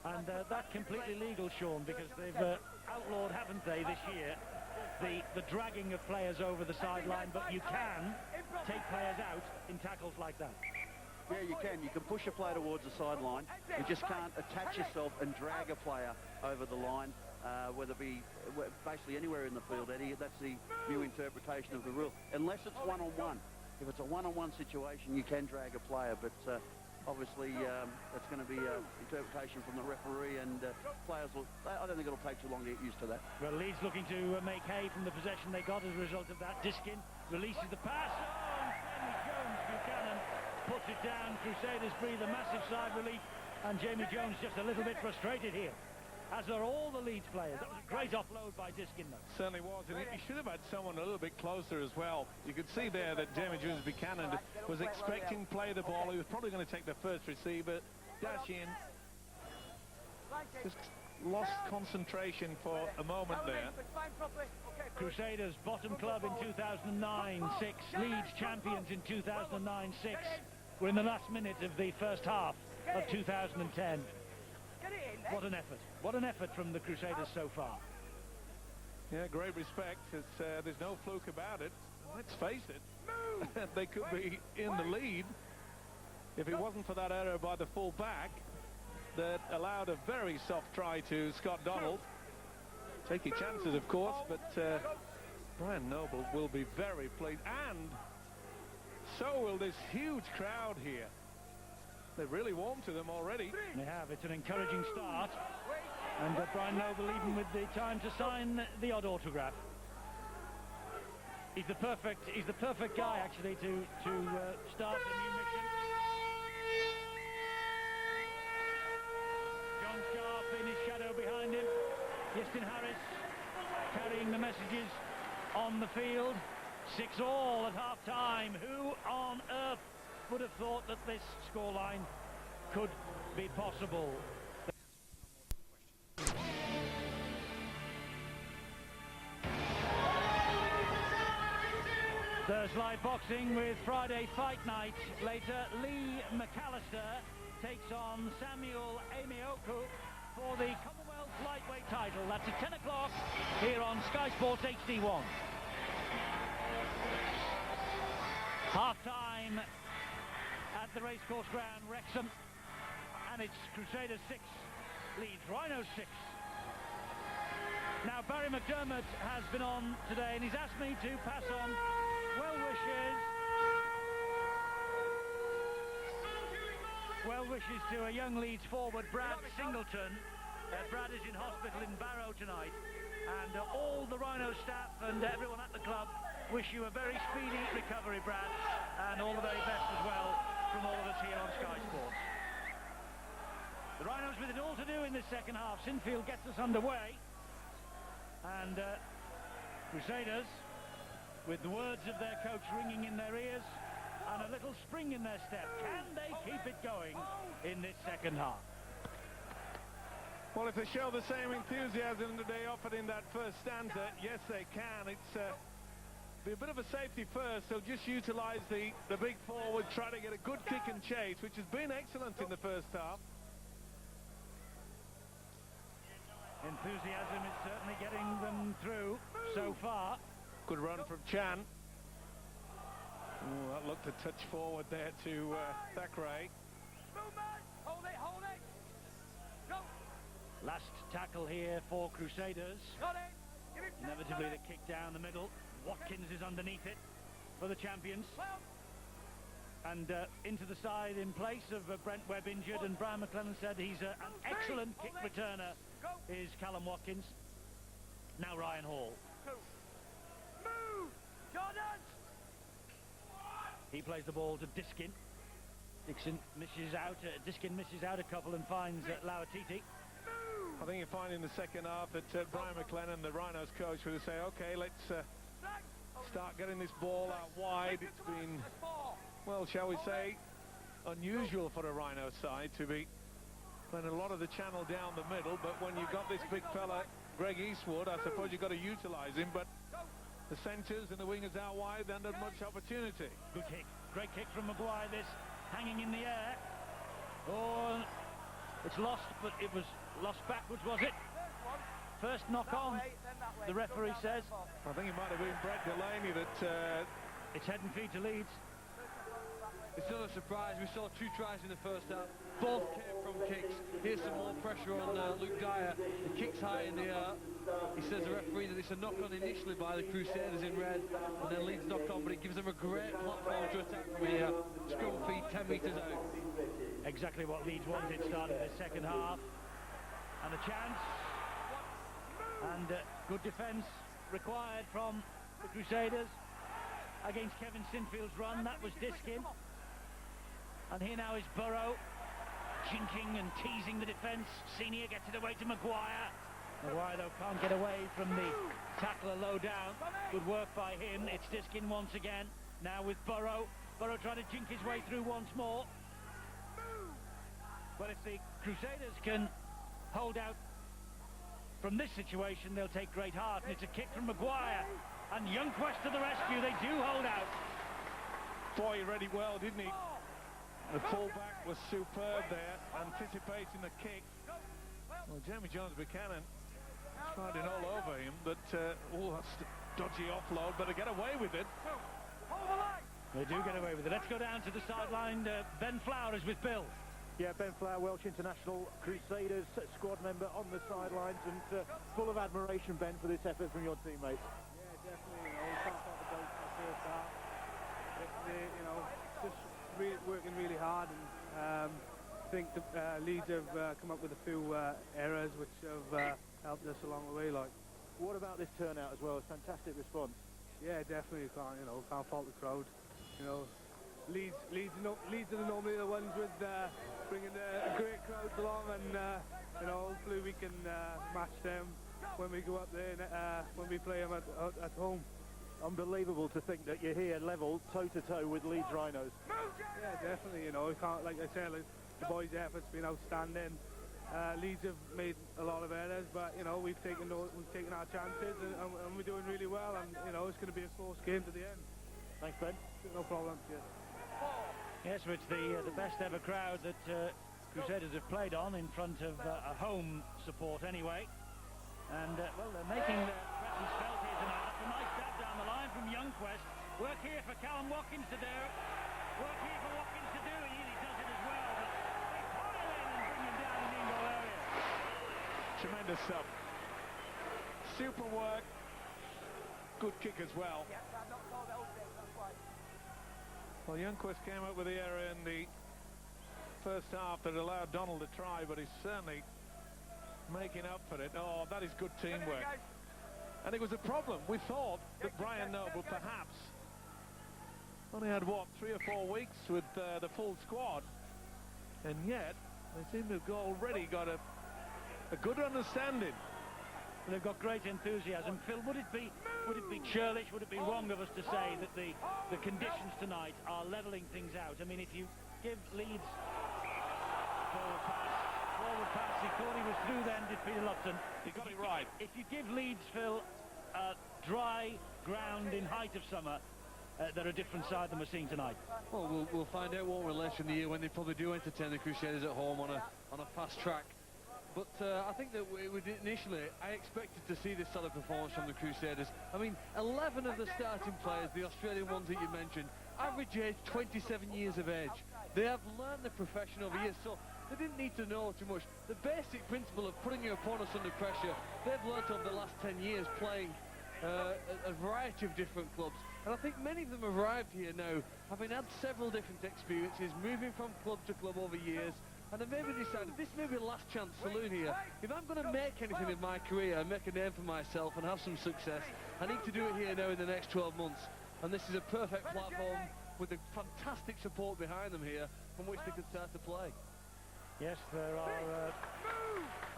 [SPEAKER 1] And that's completely legal, Sean, because they've outlawed, haven't they, this year, the dragging of players over the sideline, but you can take players out in tackles like that.
[SPEAKER 5] Yeah, you can. You can push a player towards the sideline. You just can't attach yourself and drag a player over the line, whether it be basically anywhere in the field, Eddie. That's the new interpretation of the rule. Unless it's one-on-one. If it's a one-on-one situation, you can drag a player, but obviously that's going to be an interpretation from the referee, and players will... I don't think it'll take too long to get used to that.
[SPEAKER 1] Well, Leeds looking to make hay from the possession they got as a result of that. Diskin releases the pass. Oh, Jamie Jones-Buchanan puts it down. Crusaders breathe a massive sigh of relief, and Jamie Jones just a little bit frustrated here, as are all the Leeds players. That was a great offload by Diskin, though.
[SPEAKER 3] Certainly was, and he should have had someone a little bit closer as well. You could see there that Jamie Jones-Buchanan was expecting to play the ball. He was probably going to take the first receiver, dash in. Just lost concentration for a moment there.
[SPEAKER 1] Crusaders, bottom club in 2009-6, Leeds champions in 2009-6. We're in the last minute of the first half of 2010. What an effort. What an effort from the Crusaders so far.
[SPEAKER 3] Yeah, great respect. There's no fluke about it. Let's face it, they could be in the lead if it wasn't for that error by the full-back that allowed a very soft try to Scott Donald. Take your chances, of course, but Brian Noble will be very pleased, and so will this huge crowd here. They've really warmed to them already.
[SPEAKER 1] They have. It's an encouraging start, and Brian Noble even with the time to sign the odd autograph. He's the perfect guy actually to start a new mission. John Sharp in his shadow behind him. Justin Harris carrying the messages on the field. 6-all at half-time. Who on earth would have thought that this scoreline could be possible? There's live boxing with Friday Fight Night. Later, Lee McAllister takes on Samuel Amioku for the Commonwealth lightweight title. That's at 10 o'clock here on Sky Sports HD1. Half-time at the racecourse ground, Wrexham, and it's Crusaders 6, Leeds Rhinos 6. Now, Barry McDermott has been on today, and he's asked me to pass on well wishes to a young Leeds forward, Brad Singleton. Brad is in hospital in Barrow tonight, and all the Rhino staff and everyone at the club wish you a very speedy recovery, Brad, and all the very best as well from all of us here on Sky Sports. The Rhinos with it all to do in this second half. Sinfield gets us underway, and Crusaders with the words of their coach ringing in their ears and a little spring in their step. Can they keep it going in this second half?
[SPEAKER 3] Well, if they show the same enthusiasm that they offered in that first stanza, yes, they can. It's be a bit of a safety first. They'll just utilise the big forward, try to get a good kick and chase, which has been excellent in the first half.
[SPEAKER 1] Enthusiasm is certainly getting them through so far.
[SPEAKER 3] Good run from Chan. Ooh, that looked a touch forward there to Thackeray.
[SPEAKER 6] Hold it, hold it. Go.
[SPEAKER 1] Last tackle here for Crusaders.
[SPEAKER 6] Got it. Give it.
[SPEAKER 1] Inevitably the kick down the middle. Watkins is underneath it for the champions. And into the side in place of Brent Webb injured, and Brian McLennan said he's an excellent kick returner, is Callum Watkins. Now Ryan Hall.
[SPEAKER 6] Move. Jordan.
[SPEAKER 1] He plays the ball to Diskin. Diskin misses out a couple and finds Lauatiti.
[SPEAKER 3] I think you find in the second half that Brian McLennan, the Rhinos coach, would say, okay, let's start getting this ball out wide. It's been, well, shall we say, unusual for a Rhino side to be playing a lot of the channel down the middle, but when you've got this big fella, Greg Eastwood, I suppose you've got to utilise him, but the centres and the wingers out wide, then there's much opportunity.
[SPEAKER 1] Good kick. Great kick from Maguire, this hanging in the air. Oh, it's lost, but it was lost backwards, was it? First knock on, the referee says.
[SPEAKER 3] I think it might have been Brett Delaney that...
[SPEAKER 1] It's head and feet to Leeds.
[SPEAKER 2] It's not a surprise. We saw 2 tries in the first half. Both came from kicks. Here's some more pressure on Luke Dyer. The kick's high in the air. He says the referee that it's a knock-on initially by the Crusaders in red, and then Leeds knock-on, but it gives them a great platform to attack from here. Scrum feed 10 metres out.
[SPEAKER 1] Exactly what Leeds wanted started the second half. And a chance. And good defence required from the Crusaders against Kevin Sinfield's run. That was Diskin. And here now is Burrow, jinking and teasing the defence. Senior gets it away to Maguire. Maguire, though, can't get away from the tackler low down. Good work by him. It's Diskin once again. Now with Burrow. Burrow trying to jink his way through once more. But if the Crusaders can hold out from this situation, they'll take great heart. And it's a kick from Maguire. And Youngquest to the rescue. They do hold out.
[SPEAKER 3] Boy, he read it well, didn't he? The fullback was superb there, anticipating the kick. Well, Jamie Jones-Buchanan tried it all over him, but that's a dodgy offload, but they get away with it.
[SPEAKER 1] They do get away with it. Let's go down to the sideline. Ben Flower is with Bill.
[SPEAKER 4] Yeah, Ben Flower, Welsh International Crusaders squad member on the sidelines, and full of admiration, Ben, for this effort from your teammates.
[SPEAKER 7] Yeah, definitely. You know, we can't talk about the first half. You know, just working really hard, and I think the Leeds have come up with a few errors which have helped us along the way. Like,
[SPEAKER 4] what about this turnout as well? A fantastic response.
[SPEAKER 7] yeah, definitely can't fault the crowd. You know, Leeds are normally the ones with bringing a great crowd along, and you know, hopefully we can match them when we go up there and when we play them at home.
[SPEAKER 4] Unbelievable to think that you're here level, toe-to-toe with Leeds Rhinos.
[SPEAKER 7] Yeah, definitely. You know, we can't, like I said, like, the boys' effort's been outstanding. Leeds have made a lot of errors, but you know, we've taken our chances, and we're doing really well. And you know, it's going to be a close game to the end.
[SPEAKER 4] Thanks, Ben.
[SPEAKER 7] No problem. Cheers.
[SPEAKER 1] Yes, so it's the best ever crowd that Crusaders have played on, in front of a home support anyway. And well, they're making their presence felt here tonight. That's a nice stab down the line from Youngquest. Work here for Callum Watkins to do. Work here for Watkins to do. He does it as well. But they pile in and bring him down in the in-goal area.
[SPEAKER 3] Tremendous sub. Super work. Good kick as well. Well, Youngquest came up with the error in the first half that allowed Donald to try, but he's certainly making up for it. Oh, that is good teamwork. And it was a problem. We thought that Brian Noble perhaps only had, what, 3 or 4 weeks with the full squad. And yet, they seem to have already got a good understanding
[SPEAKER 1] They've got great enthusiasm. Phil, would it be churlish, would it be wrong of us to say that the conditions tonight are levelling things out? I mean, if you give Leeds forward pass, he thought he was through then, did Peter Lupton.
[SPEAKER 3] You got it right.
[SPEAKER 1] If you give Leeds, Phil, dry ground in height of summer, they're a different side than we're seeing tonight.
[SPEAKER 2] Well, we'll find out, won't we, later in the year when they probably do entertain the Crusaders at home on a fast track. But I think that initially, I expected to see this solid performance from the Crusaders. I mean, 11 of the starting players, the Australian ones that you mentioned, average age 27 years of age. They have learned the profession over years, so they didn't need to know too much. The basic principle of putting your opponents under pressure, they've learnt over the last 10 years playing a variety of different clubs. And I think many of them arrived here now, having had several different experiences, moving from club to club over years, and they maybe decided this may be a last chance saloon here. If I'm going to make anything in my career and make a name for myself and have some success, I need to do it here now in the next 12 months. And this is a perfect platform with a fantastic support behind them here from which they can start to play.
[SPEAKER 1] Yes, there are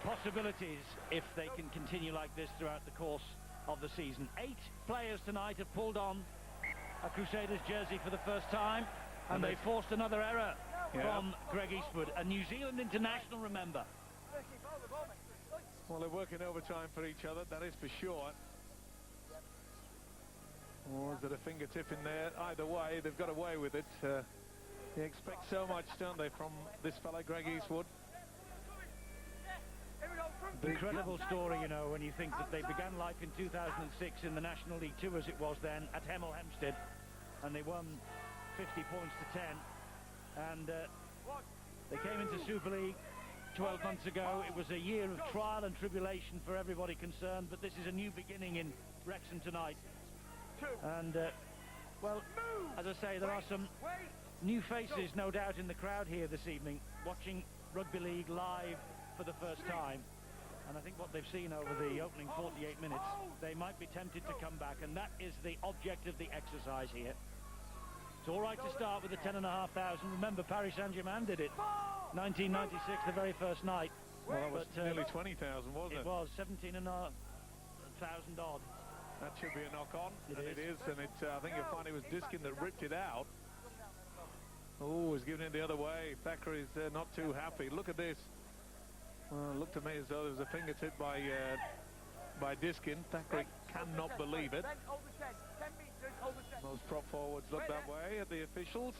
[SPEAKER 1] possibilities if they can continue like this throughout the course of the season. 8 players tonight have pulled on a Crusaders jersey for the first time, and they forced another error from Greg Eastwood, a New Zealand international, remember.
[SPEAKER 3] Well, they're working overtime for each other, that is for sure. Or is it a fingertip in there? Either way, they've got away with it. They expect so much, don't they, from this fellow, Greg Eastwood?
[SPEAKER 1] Incredible story, you know, when you think that they began life in 2006 in the National League 2 as it was then at Hemel Hempstead, and they won 50 points to 10, and they came into Super League 12 months ago. It was a year of trial and tribulation for everybody concerned, but this is a new beginning in Wrexham tonight. And well, as I say, there are some new faces no doubt in the crowd here this evening watching rugby league live for the first time, and I think what they've seen over the opening 48 minutes, they might be tempted to come back, and that is the object of the exercise here. It's all right to start with the 10,500. Remember, Paris Saint-Germain did it 1996, the very first night.
[SPEAKER 3] Well, that was nearly 20,000, wasn't it?
[SPEAKER 1] It was 17,500 odd.
[SPEAKER 3] That should be a knock-on, and it is, and I think you'll find it was Diskin that ripped it out. Oh, he's giving it the other way. Thackeray's not too happy. Look at this. Looked to me as though there was a fingertip by Diskin. Thackeray cannot believe it. Those prop forwards look that way at the officials.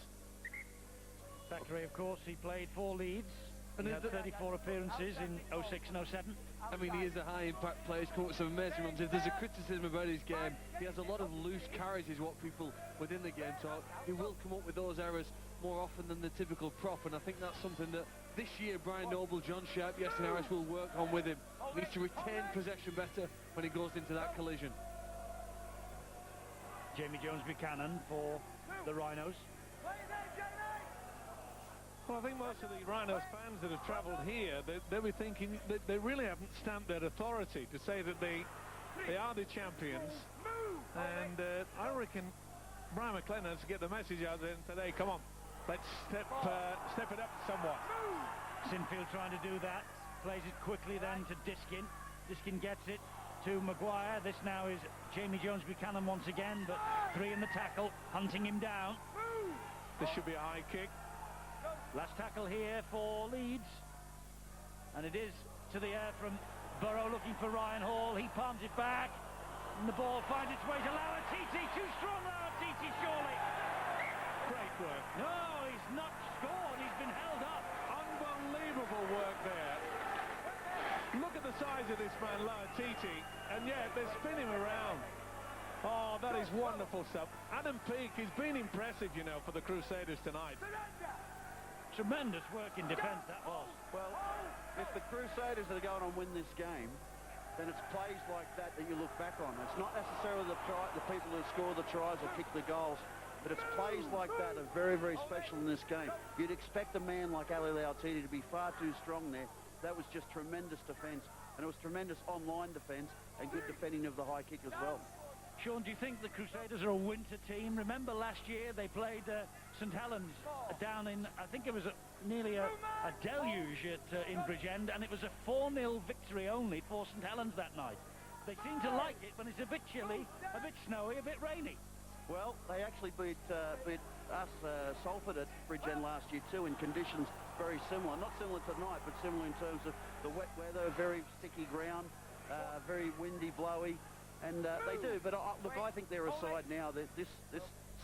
[SPEAKER 1] Thackeray, of course, he played for Leeds. And he had 34 appearances in 06 and 07.
[SPEAKER 2] I mean, he is a high-impact player. He's come up with some amazing runs. If there's a criticism about his game, he has a lot of loose carries, is what people within the game talk. He will come up with those errors more often than the typical prop, and I think that's something that this year Brian Noble, John Sharp, Yeston Harris will work on with him. He needs to retain possession better when he goes into that collision.
[SPEAKER 1] Jamie Jones-Buchanan for the Rhinos.
[SPEAKER 3] Well, I think most of the Rhinos fans that have travelled here, they'll be thinking that they really haven't stamped their authority to say that they are the champions. And I reckon Brian McLennan has to get the message out there and say, hey, come on, let's step it up somewhat.
[SPEAKER 1] Sinfield trying to do that, plays it quickly then to Diskin. Diskin gets it to Maguire. This now is Jamie Jones-Buchanan once again, but 3 in the tackle, hunting him down.
[SPEAKER 3] This should be a high kick.
[SPEAKER 1] Last tackle here for Leeds, and it is to the air from Burrow looking for Ryan Hall. He palms it back, and the ball finds its way to Laurititi. Too strong, Laurititi, surely.
[SPEAKER 3] Great work.
[SPEAKER 1] No, he's not scored. He's been held up.
[SPEAKER 3] Unbelievable work there. Look at the size of this man, Laurititi, and yet they spin him around. Oh, that is wonderful stuff. Adam Peake has been impressive, you know, for the Crusaders tonight.
[SPEAKER 1] Tremendous work in defence, that was.
[SPEAKER 5] Well, if the Crusaders are going to win this game, then it's plays like that you look back on. It's not necessarily the people who score the tries or kick the goals, but it's plays like that are very, very special in this game. You'd expect a man like Ali Laurititi to be far too strong there. That was just tremendous defence, and it was tremendous online defence and good defending of the high kick as well.
[SPEAKER 1] Sean, do you think the Crusaders are a winter team? Remember last year they played St Helens down in, I think it was nearly a deluge in Bridgend, and it was a 4-0 victory only for St Helens that night. they seem to like it when it's a bit chilly, a bit snowy, a bit rainy.
[SPEAKER 5] Well, they actually beat us, Salford at Bridgend last year too, in conditions very similar. Not similar to tonight, but similar in terms of the wet weather, very sticky ground, very windy, blowy, and they do. But look, I think they're a side now. That this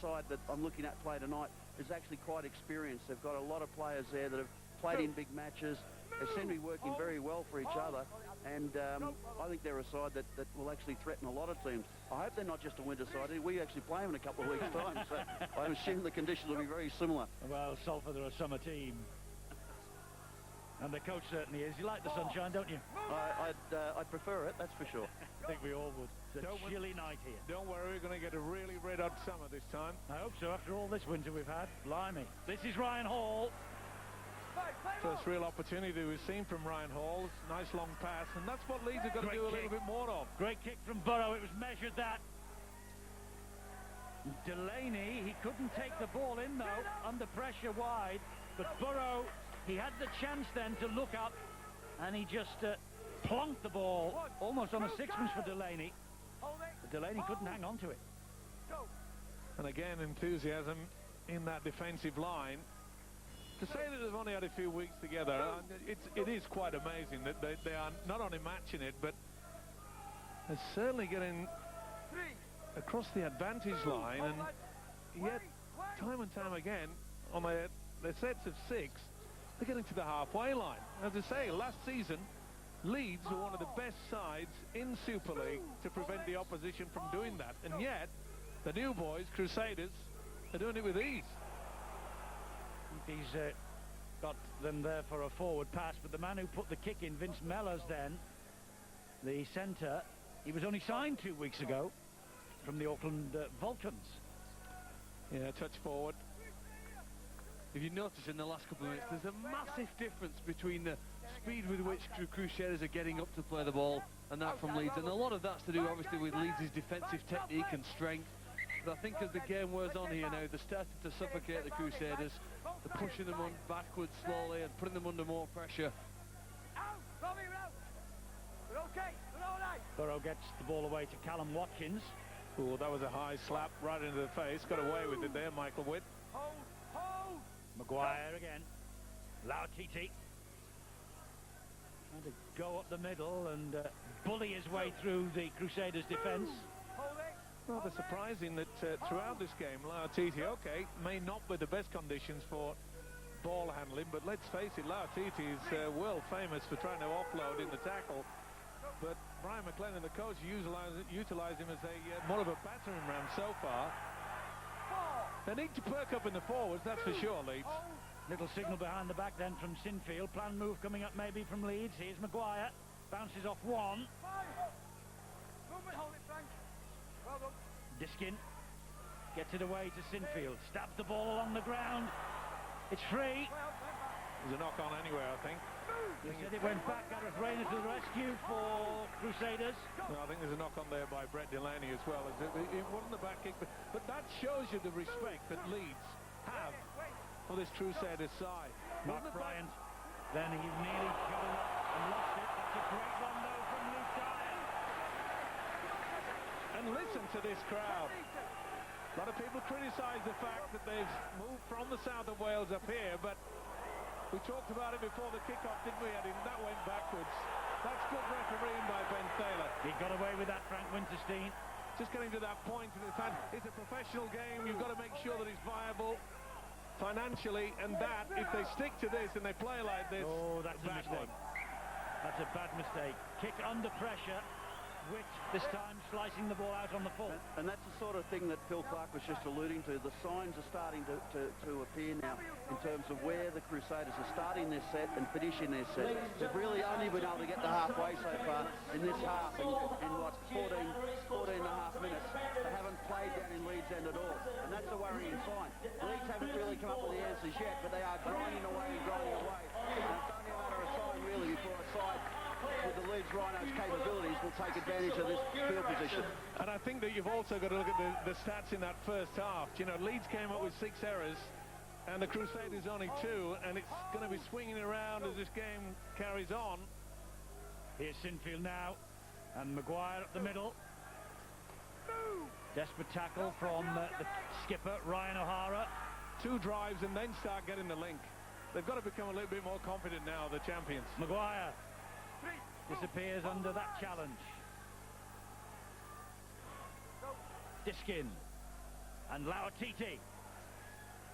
[SPEAKER 5] side that I'm looking at play tonight is actually quite experienced. They've got a lot of players there that have played in big matches. They seem to be working very well for each other, and I think they're a side that will actually threaten a lot of teams. I hope they're not just a winter side. We actually play them in a couple of weeks' time, so I assume the conditions will be very similar.
[SPEAKER 1] Well, Salford are a summer team. And the coach certainly is. You like the sunshine, don't you?
[SPEAKER 5] I'd prefer it, that's for sure.
[SPEAKER 1] I think we all would. It's a chilly night here.
[SPEAKER 3] Don't worry, we're going to get a really red-hot summer this time.
[SPEAKER 1] I hope so, after all this winter we've had. Blimey. This is Ryan Hall.
[SPEAKER 3] First real opportunity we've seen from Ryan Hall. Nice long pass, and that's what Leeds have got to do a little bit more of.
[SPEAKER 1] Great kick from Burrow. It was measured, that. Delaney, he couldn't take the ball in, though, under pressure wide. But Burrow, he had the chance then to look up, and he just plonked the ball almost on a sixpence for Delaney. But Delaney couldn't hang on to it.
[SPEAKER 3] And again, enthusiasm in that defensive line. To say that they've only had a few weeks together, it is quite amazing that they are not only matching it, but they're certainly getting across the advantage line, and yet time and time again on their sets of 6, they're getting to the halfway line. As I say, last season Leeds were one of the best sides in Super League to prevent the opposition from doing that, and yet the new boys, Crusaders, are doing it with ease.
[SPEAKER 1] He's got them there for a forward pass, but the man who put the kick in, Vince Mellors, then the centre, he was only signed 2 weeks ago from the Auckland Vulcans.
[SPEAKER 3] Yeah, touch forward.
[SPEAKER 2] If you notice in the last couple of minutes, there's a massive difference between the speed with which Crusaders are getting up to play the ball and that from Leeds, and a lot of that's to do obviously with Leeds' defensive technique and strength. But I think as the game wears on here now, they're starting to suffocate the Crusaders. They're pushing them on backwards slowly and putting them under more pressure.
[SPEAKER 1] Burrow gets the ball away to Callum Watkins.
[SPEAKER 3] Oh, that was a high slap right into the face. Got away with it there, Michael Witt.
[SPEAKER 1] Maguire again. Lautiti trying to go up the middle and bully his way through the Crusaders' defence.
[SPEAKER 3] Rather surprising that throughout this game, Lautiti, okay, may not be the best conditions for ball handling, but let's face it, Lautiti is world famous for trying to offload in the tackle. But Brian McLennan, the coach, utilised him as more of a battering ram so far. They need to perk up in the forwards, that's for sure, Leeds.
[SPEAKER 1] Little signal behind the back then from Sinfield. Plan move coming up maybe from Leeds. Here's Maguire. Bounces off one. Diskin gets it away to Sinfield. Stabs the ball along the ground. It's free.
[SPEAKER 3] There's a knock on anywhere, I think.
[SPEAKER 1] He said it went back. Gareth Rayner to the rescue for Crusaders.
[SPEAKER 3] No, I think there's a knock on there by Brett Delaney as well. It wasn't the back kick, but that shows you the respect that Leeds have for this Crusaders side.
[SPEAKER 1] Mark Bryant, then he nearly got it and lost it. That's a great one though from Luke Dyer.
[SPEAKER 3] And listen to this crowd. A lot of people criticise the fact that they've moved from the south of Wales up here, but we talked about it before the kick-off, didn't we, Eddie? That went backwards. That's good refereeing by Ben Taylor.
[SPEAKER 1] He got away with that, Frank Winterstein.
[SPEAKER 3] Just getting to that point in the time, it's a professional game. You've got to make sure that it's viable financially, and that, if they stick to this and they play like this,
[SPEAKER 1] oh, that's a mistake. That's a bad mistake. Kick under pressure. Witt this time slicing the ball out on the full.
[SPEAKER 5] And that's the sort of thing that Phil Clark was just alluding to. The signs are starting to appear now in terms of where the Crusaders are starting their set and finishing their set. They've really only been able to get to halfway so far in this half in what, 14 and a half minutes. They haven't played down in Leeds end at all, and that's a worrying sign. Leeds haven't really come up with the answers yet, but they are grinding away and grinding away. And it's only a matter of time really before a side with the Leeds Rhinos' capabilities will take advantage of this field position.
[SPEAKER 3] And I think that you've also got to look at the stats in that first half. You know, Leeds came up with 6 errors and the Crusaders only 2, and it's going to be swinging around as this game carries on.
[SPEAKER 1] Here's Sinfield now. And Maguire up the middle. Desperate tackle from the skipper, Ryan O'Hara.
[SPEAKER 3] 2 drives and then start getting the link. They've got to become a little bit more confident now, the champions.
[SPEAKER 1] Maguire disappears under that challenge. Diskin and Lauatiti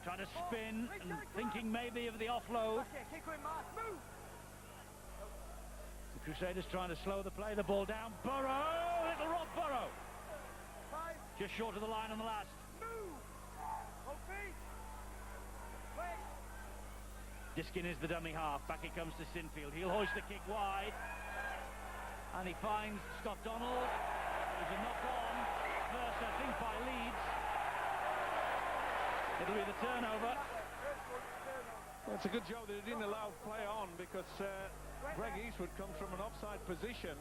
[SPEAKER 1] trying to spin and thinking maybe of the offload. The Crusaders trying to slow the play, the ball down. Burrow, little Rob Burrow. Just short of the line on the last. Diskin is the dummy half. Back he comes to Sinfield. He'll hoist the kick wide. And he finds Scott Donald. There's a knock on. First, I think, by Leeds. It'll be the turnover.
[SPEAKER 3] Well, it's a good job that he didn't allow play on, because Greg Eastwood comes from an offside position.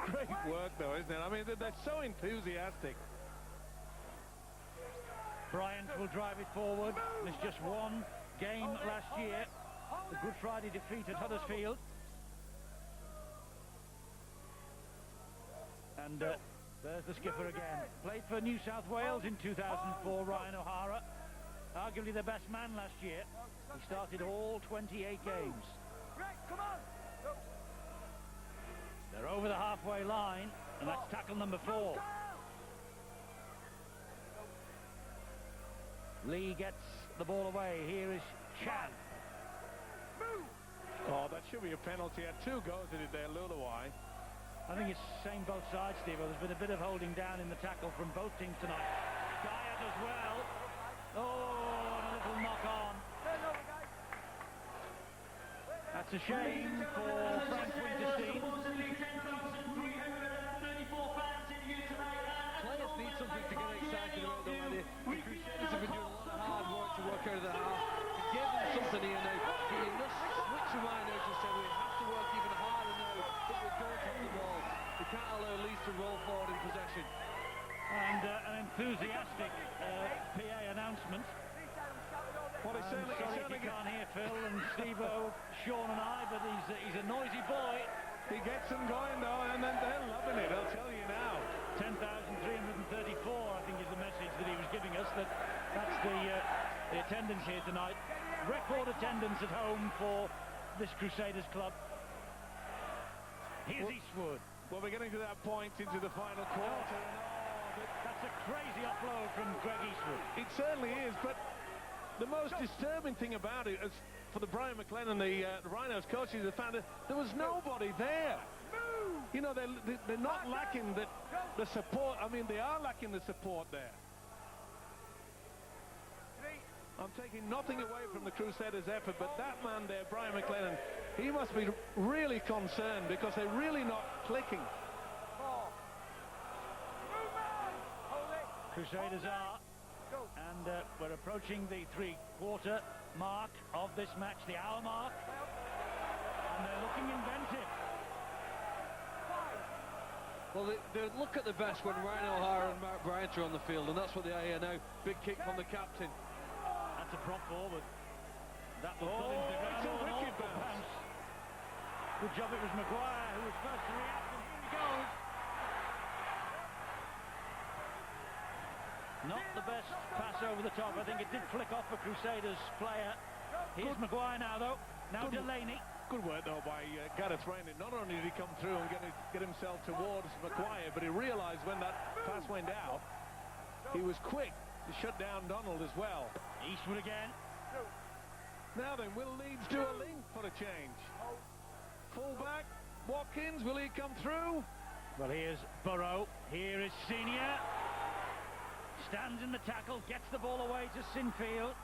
[SPEAKER 3] Great work, though, isn't it? I mean, they're so enthusiastic.
[SPEAKER 1] Bryant will drive it forward. There's just one game last year. The Good Friday defeat at Huddersfield. And there's the skipper again. Played for New South Wales in 2004, Ryan O'Hara. Arguably the best man last year. He started all 28 games. They're over the halfway line, and that's tackle number 4. Lee gets the ball away. Here is Chan.
[SPEAKER 3] Oh, that should be a penalty. Had 2 goes at it there, Luluai.
[SPEAKER 1] I think it's same both sides, Steve. There's been a bit of holding down in the tackle from both teams tonight. Guyot as well. Oh, and a little knock on. That's a shame for Frank Winterstein.
[SPEAKER 2] Players need something to get excited about, though, Eddie. The Crusaders have been doing a lot of hard work to work out of the half. It gave them something here now. He must switch your mind out and say we have to work even harder now that we don't have the ball. We can't allow Leeds to roll forward in possession.
[SPEAKER 1] And an enthusiastic PA announcement.
[SPEAKER 3] Well,
[SPEAKER 1] I'm sorry if you can't hear Phil and Steve-O, Sean and I, but he's a noisy boy.
[SPEAKER 3] He gets them going, though, and then they're loving it, I'll tell you now.
[SPEAKER 1] 10,334, I think, is the message that he was giving us. That's the attendance here tonight. Record attendance at home for this Crusaders club. Here's Eastwood.
[SPEAKER 3] Well, we're getting to that point into the final quarter.
[SPEAKER 1] That's a crazy offload from Greg Eastwood.
[SPEAKER 3] It certainly is, but the most disturbing thing about it is for the Brian McLennan, the Rhinos coaches, they found that there was nobody there. You know, they're not lacking the support. I mean, they are lacking the support there. I'm taking nothing away from the Crusaders' effort, but that man there, Brian McLennan, he must be really concerned because they're really not clicking.
[SPEAKER 1] Crusaders are, and we're approaching the 3-quarter mark of this match, the hour mark, and they're looking inventive.
[SPEAKER 2] Well, they look at the best when Ryan O'Hara and Mark Bryant are on the field, and that's what they are here now. Big kick from the captain.
[SPEAKER 1] That's a prop forward. That will put into the ground.
[SPEAKER 3] It's a wicked bounce.
[SPEAKER 1] Good job it was Maguire who was first to react, and here he goes. Not the best pass over the top. I think it did flick off a Crusaders player. Here's Maguire now, though. Now Delaney.
[SPEAKER 3] Good work, though, by Gareth Raynor. Not only did he come through and get himself towards Maguire, but he realised when that pass went out, he was quick to shut down Donald as well.
[SPEAKER 1] Eastwood again.
[SPEAKER 3] Now then, will Leeds do a link for a change? Fullback, Watkins, will he come through?
[SPEAKER 1] Well, here's Burrow. Here is Senior. Stands in the tackle, gets the ball away to Sinfield.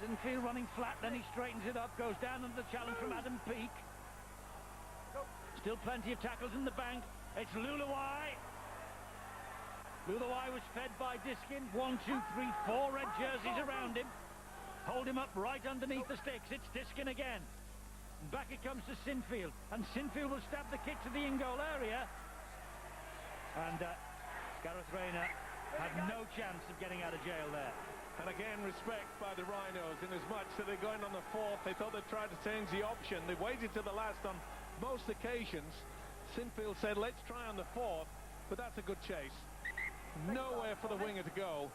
[SPEAKER 1] Sinfield running flat, then he straightens it up, goes down under the challenge from Adam Peake. Still plenty of tackles in the bank. It's Luluai. Luluai was fed by Diskin. 1, 2, 3, 4 red jerseys around him. Hold him up right underneath the sticks. It's Diskin again. Back it comes to Sinfield. And Sinfield will stab the kick to the in-goal area. And Gareth Raynor had no chance of getting out of jail there.
[SPEAKER 3] And again, respect by the Rhinos in as much that they're going on the 4th. They thought they'd try to change the option. They waited to the last on most occasions, Sinfield said, let's try on the fourth, but that's a good chase. Nowhere for the winger to go.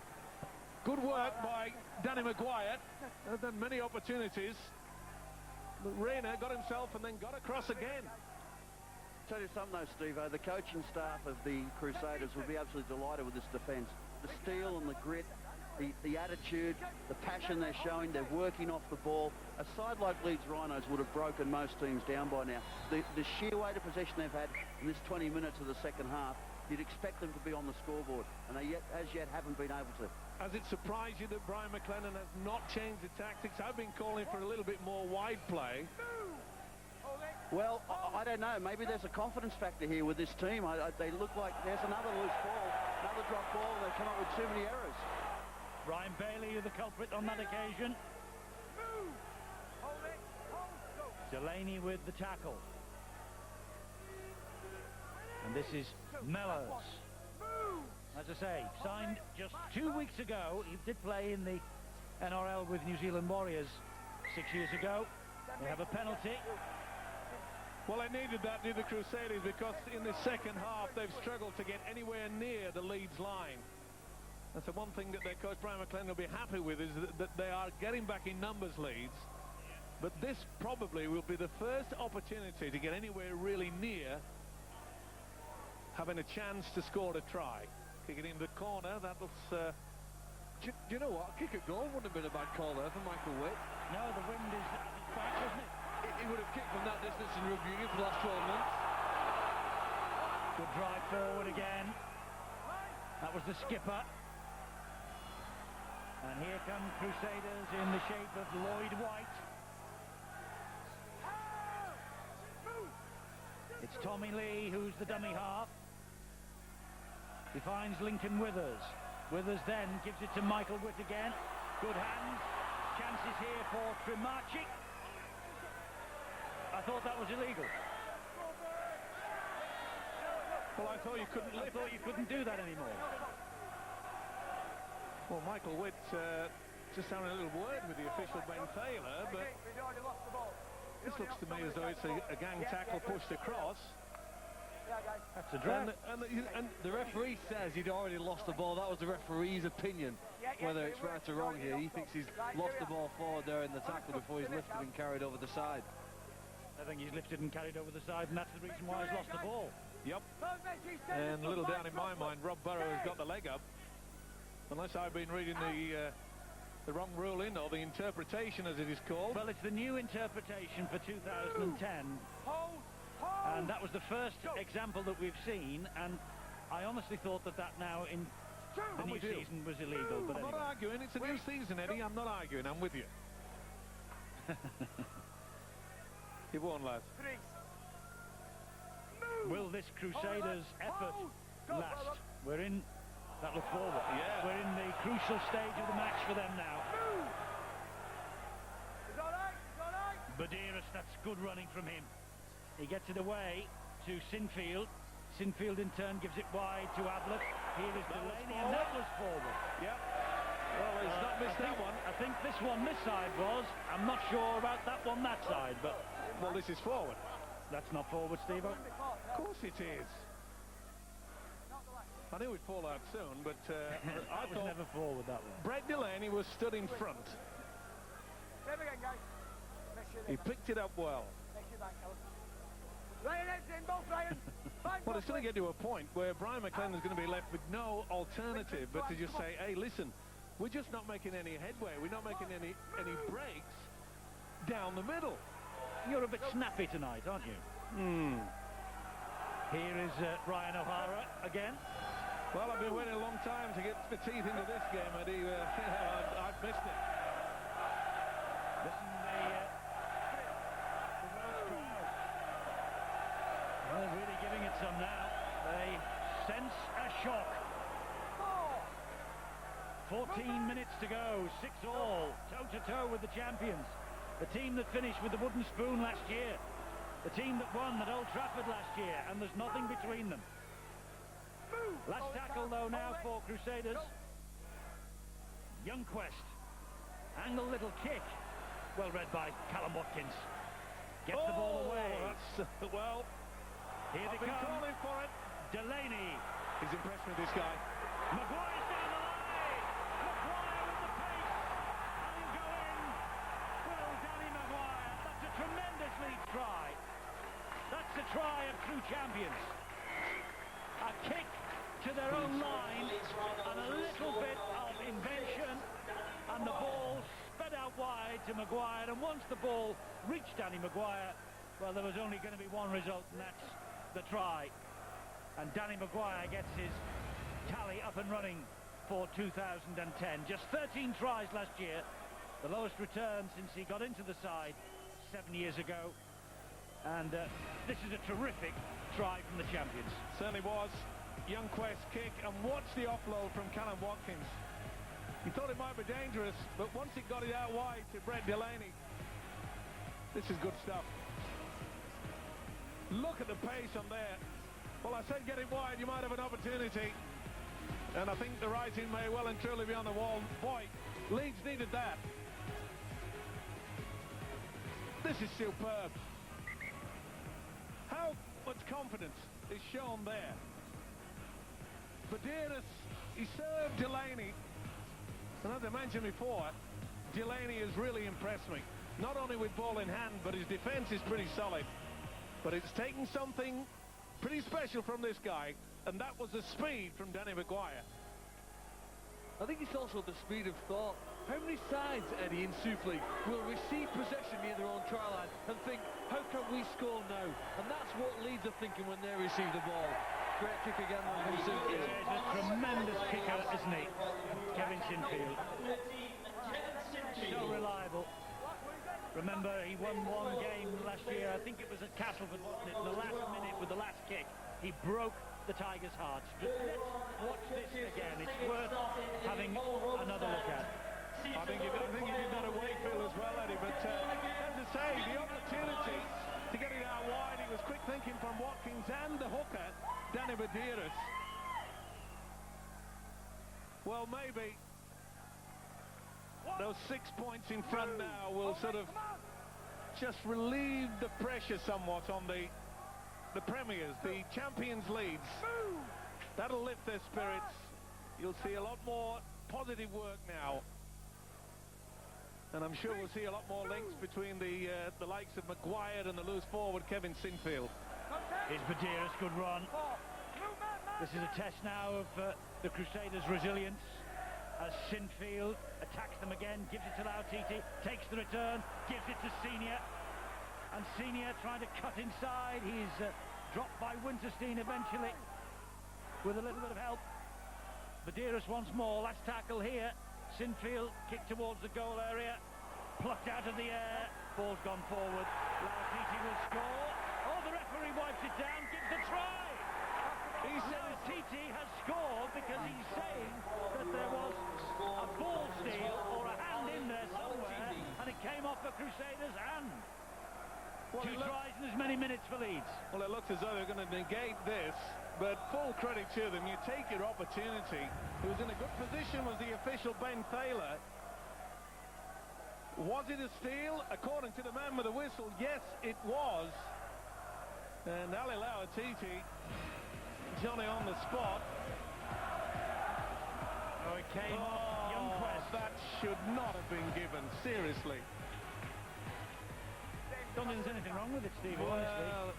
[SPEAKER 3] Good work by Danny Maguire. There's been many opportunities. But Rayner got himself and then got across again.
[SPEAKER 5] Tell you something though, Steve, the coaching staff of the Crusaders will be absolutely delighted with this defence. The steel and the grit, the attitude, the passion they're showing, they're working off the ball. A side like Leeds Rhinos would have broken most teams down by now. The sheer weight of possession they've had in this 20 minutes of the second half, you'd expect them to be on the scoreboard, and they as yet haven't been able to.
[SPEAKER 3] Has it surprised you that Brian McLennan has not changed the tactics? I've been calling for a little bit more wide play.
[SPEAKER 5] Well, I don't know. Maybe there's a confidence factor here with this team. They look like there's another loose ball, another drop ball, and they come up with too many errors.
[SPEAKER 1] Ryan Bailey, the culprit on that occasion. Delaney with the tackle. And this is Mellors. As I say, signed just 2 weeks ago. He did play in the NRL with New Zealand Warriors 6 years ago. They have a penalty.
[SPEAKER 3] Well, they needed that, did the Crusaders, because in the second half they've struggled to get anywhere near the Leeds line. That's the one thing that their coach Brian McLennan will be happy with, is that they are getting back in numbers, Leeds. But this probably will be the first opportunity to get anywhere really near having a chance to score a try. Kick it in the corner, that looks...
[SPEAKER 2] Do you know what? Kick a goal wouldn't have been a bad call there for Michael Witt.
[SPEAKER 1] No, the wind is back, isn't it?
[SPEAKER 2] He would have kicked from that distance in rugby union for the last 12 months.
[SPEAKER 1] Good drive forward again. That was the skipper. And here come Crusaders in the shape of Lloyd White. It's Tommy Lee who's the dummy half. He finds Lincoln Withers. Withers then gives it to Michael Witt again. Good hands. Chances here for Trimarchi. I thought that was illegal.
[SPEAKER 3] Well, I thought you couldn't lift.
[SPEAKER 1] I thought you couldn't do that anymore.
[SPEAKER 3] Well, Michael Witt just having a little word with the official Ben Taylor, but this looks to me as though it's a gang tackle pushed across.
[SPEAKER 1] That's a drag.
[SPEAKER 2] And the referee says he'd already lost the ball. That was the referee's opinion. Whether it's right or wrong here, he thinks he's lost the ball forward there in the tackle before he's lifted and carried over the side.
[SPEAKER 1] I think he's lifted and carried over the side, and that's the reason why he's lost the ball.
[SPEAKER 3] Yep. And a little down in my mind, Rob Burrow has got the leg up. Unless I've been reading the wrong ruling, or the interpretation as it is called.
[SPEAKER 1] Well, it's the new interpretation for 2010. And that was the first example that we've seen, and I honestly thought that now in the new season was illegal. But
[SPEAKER 3] I'm not arguing, it's a new season, Eddie. I'm not arguing, I'm with you. You've won, lads.
[SPEAKER 1] Will this Crusaders effort last? We're in, that look forward.
[SPEAKER 3] Yeah.
[SPEAKER 1] We're in the crucial stage of the match for them now. Badiris, that's good running from him. He gets it away to Sinfield. Sinfield in turn gives it wide to Ablett. Here is Delaney, and that was forward.
[SPEAKER 3] Yep. Well, he's not missed that one.
[SPEAKER 1] I think this one this side was. I'm not sure about that one that side, but...
[SPEAKER 3] Well, this is forward.
[SPEAKER 1] That's not forward, Steve-O.
[SPEAKER 3] Of course it is. I knew we'd fall out soon, but I
[SPEAKER 1] was
[SPEAKER 3] thought
[SPEAKER 1] never forward, that one.
[SPEAKER 3] Brett Delaney was stood in front. He picked it up well. Well, it's going to get to a point where Brian McLennan is going to be left with no alternative but to just say, hey, listen, we're just not making any headway. We're not making any breaks down the middle.
[SPEAKER 1] You're a bit snappy tonight, aren't you? Here is Ryan O'Hara again.
[SPEAKER 3] Well, I've been waiting a long time to get my teeth into this game, Eddie. I've missed it.
[SPEAKER 1] Listen, the Welsh crowd. Well, they're really giving it some now. They sense a shock. 14 minutes to go, 6-all, toe-to-toe with the champions. The team that finished with the wooden spoon last year. The team that won at Old Trafford last year, and there's nothing between them. Last tackle, though, now for Crusaders. Youngquest. Angle little kick. Well read by Callum Watkins. Gets the ball away.
[SPEAKER 3] That's, well,
[SPEAKER 1] Here
[SPEAKER 3] I've
[SPEAKER 1] they
[SPEAKER 3] been
[SPEAKER 1] come.
[SPEAKER 3] calling for it.
[SPEAKER 1] Delaney.
[SPEAKER 3] He's impressed with this guy.
[SPEAKER 1] Maguire's down the line. Maguire with the pace. And he'll go in. Well, Danny Maguire. That's a tremendous lead try. That's the try of true champions. A kick to their own line and a little bit of invention, and the ball sped out wide to Maguire. And once the ball reached Danny Maguire, well, there was only going to be one result, and that's the try. And Danny Maguire gets his tally up and running for 2010. Just 13 tries last year, the lowest return since he got into the side 7 years ago. And this is a terrific try from the champions.
[SPEAKER 3] Certainly was. Young Quest kick, and watch the offload from Callum Watkins. He thought it might be dangerous, but once it got it out wide to Brett Delaney, this is good stuff. Look at the pace on there. Well, I said get it wide, you might have an opportunity. And I think the writing may well and truly be on the wall. Boy, Leeds needed that. This is superb. How much confidence is shown there? Badeiras, he served Delaney. And as I mentioned before, Delaney has really impressed me. Not only with ball in hand, but his defence is pretty solid. But it's taken something pretty special from this guy, and that was the speed from Danny Maguire.
[SPEAKER 2] I think it's also the speed of thought. How many sides, Eddie, in Super League will receive possession near their own try line and think, how can we score now? And that's what Leeds are thinking when they receive the ball. Great kick again from Sinfield.
[SPEAKER 1] He's a tremendous kicker, isn't he? Kevin Sinfield. So reliable. Remember, he won one game last year. I think it was at Castleford, wasn't it? In the last minute with the last kick, he broke the Tigers' hearts. But let's watch this again. It's worth having another look at.
[SPEAKER 3] I think he did that at Wakefield as well, Eddie. But as I say, the opportunity to get it out wide, he was quick thinking from Watkins and the hooker, Danny Badeiras. Well, maybe those 6 points in front now will sort of just relieve the pressure somewhat on the premiers, the champions Leeds. That'll lift their spirits. You'll see a lot more positive work now. And I'm sure we'll see a lot more links between the likes of Maguire and the loose forward Kevin Sinfield.
[SPEAKER 1] Here's Badeiras, good run. This is a test now of the Crusaders' resilience as Sinfield attacks them again, gives it to Lautiti, takes the return, gives it to Senior. And Senior trying to cut inside. He's dropped by Winterstein eventually with a little bit of help. Badeiras once more, last tackle here. Sinfield kick towards the goal area, plucked out of the air, ball's gone forward. Lautiti will score. Oh, the referee wipes it down, gives the try. Lautiti has scored because he's saying that there was a ball steal or a hand in there somewhere, and it came off the Crusaders' hand.
[SPEAKER 3] Well,
[SPEAKER 1] 2 tries in as many minutes for Leeds.
[SPEAKER 3] Well, it looks as though they're going to negate this, but full credit to them. You take your opportunity. Who was in a good position was the official Ben Thaler. Was it a steal? According to the man with the whistle, yes, it was. And Ali Lautiti, Johnny on the spot.
[SPEAKER 1] Oh, it came off Young Quest.
[SPEAKER 3] That should not have been given, seriously.
[SPEAKER 1] Don't think there's anything wrong with it, Stevie,
[SPEAKER 3] Well,
[SPEAKER 1] honestly.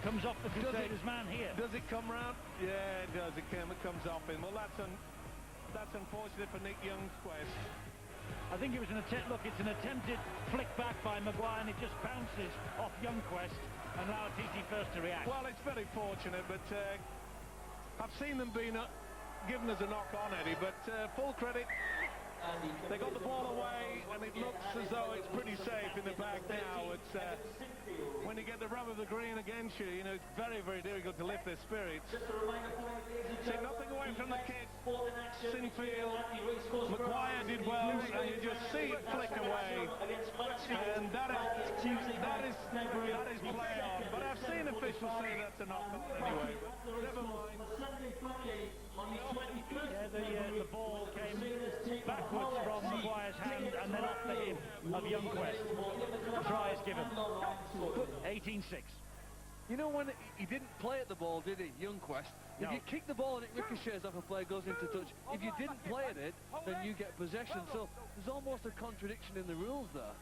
[SPEAKER 1] Comes off the Crusaders' man here.
[SPEAKER 3] Does it come round? Yeah, it does. It comes off him. Well, that's unfortunate for Nick Young's Quest.
[SPEAKER 1] I think it was it's an attempted flick back by Maguire, and it just bounces off Young Quest, and Lautiti first to react.
[SPEAKER 3] Well, it's very fortunate, but I've seen them being given as a knock on, Eddie, but full credit. They got the ball away, and it looks as though it's pretty safe in the back now. It's when you get the rub of the green against you, you know, it's very, very difficult to lift their spirits. Take nothing away from the kick. Sinfield, Maguire did well, and you just see it flick away. And that is play on. But I've seen officials say that's a knock on anyway. But never mind.
[SPEAKER 1] Yeah, the ball came backwards from Maguire's hand and then off the hip of Youngquest. Try is given. 18-6.
[SPEAKER 2] You know when he didn't play at the ball, did he, Youngquest? If
[SPEAKER 1] No.
[SPEAKER 2] you kick the ball and it ricochets off a player, goes into touch. If you didn't play at it, then you get possession. So there's almost a contradiction in the rules there.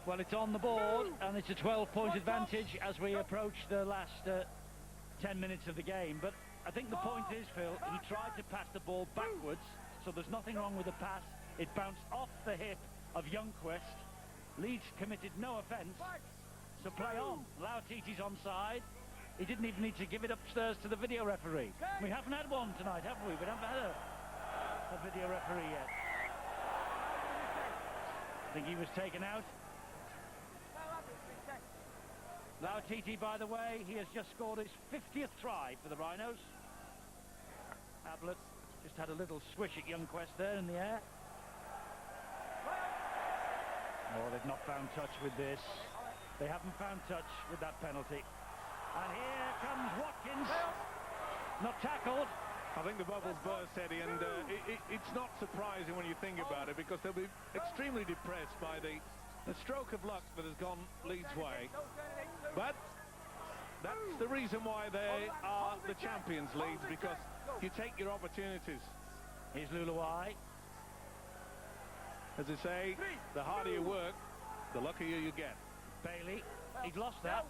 [SPEAKER 1] Well, it's on the board, and it's a 12-point advantage as we approach the last 10 minutes of the game. But I think the point is, Phil, he tried to pass the ball backwards, so there's nothing wrong with the pass. It bounced off the hip of Youngquest. Leeds committed no offence, so play on. Lautiti's onside. He didn't even need to give it upstairs to the video referee. We haven't had one tonight, have we? We haven't had a video referee yet. I think he was taken out. Lautiti, by the way, he has just scored his 50th try for the Rhinos. Ablett just had a little swish at Youngquest there in the air. Oh, they've not found touch with this. They haven't found touch with that penalty. And here comes Watkins. Not tackled.
[SPEAKER 3] I think the bubbles burst, Eddie, and it's not surprising when you think about it, because they'll be extremely depressed by the stroke of luck that has gone Leeds' way. But that's the reason why they are the champions, Leeds, because you take your opportunities.
[SPEAKER 1] Here's Luluai.
[SPEAKER 3] As I say, the harder you work, the luckier you get.
[SPEAKER 1] Bailey, he'd lost that.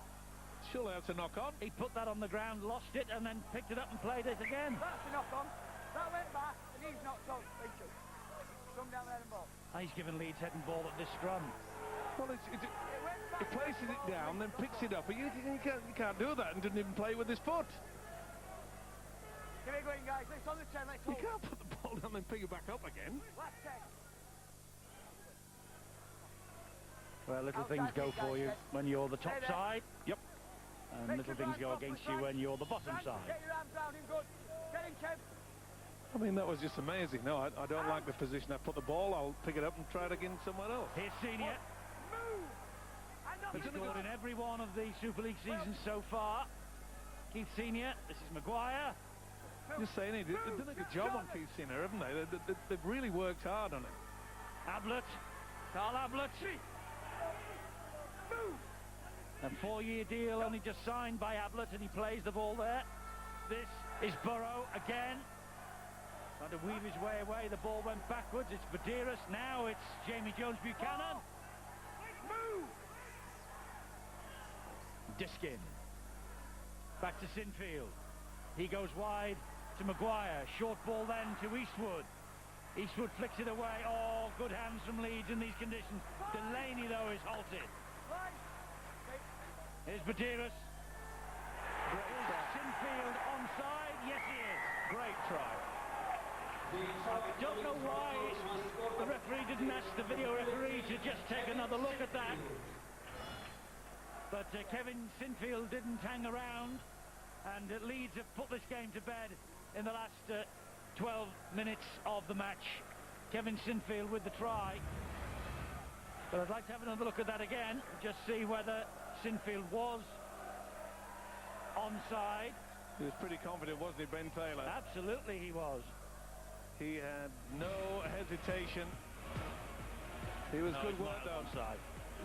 [SPEAKER 3] Surely that's a knock-on.
[SPEAKER 1] He put that on the ground, lost it, and then picked it up and played it again.
[SPEAKER 6] That's a knock-on. That went back, and he's knocked on. Come down there and ball.
[SPEAKER 1] He's given Leeds head and ball at this scrum.
[SPEAKER 3] Well, he places it down, then picks it up. But you can't do that and didn't even play with his foot.
[SPEAKER 6] Give it going, guys. Let's on the 10. Let's
[SPEAKER 3] You
[SPEAKER 6] hold.
[SPEAKER 3] can't put the ball down and pick it back up again.
[SPEAKER 6] Last 10.
[SPEAKER 1] Well, little things go for you when you're the top side. Yep. And little things go against you when you're the bottom side.
[SPEAKER 6] Get your arms round him, good. Get him, Kev.
[SPEAKER 3] I mean, that was just amazing. No, I don't like the position I put the ball. I'll pick it up and try it again somewhere else.
[SPEAKER 1] Here's Senior.
[SPEAKER 6] Move.
[SPEAKER 1] He's scored in every one of the Super League seasons so far. Keith Senior. This is Maguire.
[SPEAKER 3] Just saying, they've done a good job on Keith Sinner, haven't they? They've really worked hard on it.
[SPEAKER 1] Ablett. Carl Ablett. A 4-year deal only just signed by Ablett, and he plays the ball there. This is Burrow again. Trying to weave his way away. The ball went backwards. It's Badiris. Now it's Jamie Jones-Buchanan.
[SPEAKER 6] Move.
[SPEAKER 1] Diskin. Back to Sinfield. He goes wide to Maguire. Short ball then to Eastwood. Eastwood flicks it away. Oh, good hands from Leeds in these conditions. Delaney, though, is halted. Here's Badiris. Is Sinfield onside? Yes, he is.
[SPEAKER 3] Great try.
[SPEAKER 1] I don't know why the referee didn't ask the video referee to just take another look at that. But Kevin Sinfield didn't hang around, and Leeds have put this game to bed in the last 12 minutes of the match. Kevin Sinfield with the try. But I'd like to have another look at that again, just see whether Sinfield was onside.
[SPEAKER 3] He was pretty confident, wasn't he, Ben Taylor?
[SPEAKER 1] Absolutely he was.
[SPEAKER 3] He had no hesitation. He was good work, though.
[SPEAKER 1] Onside.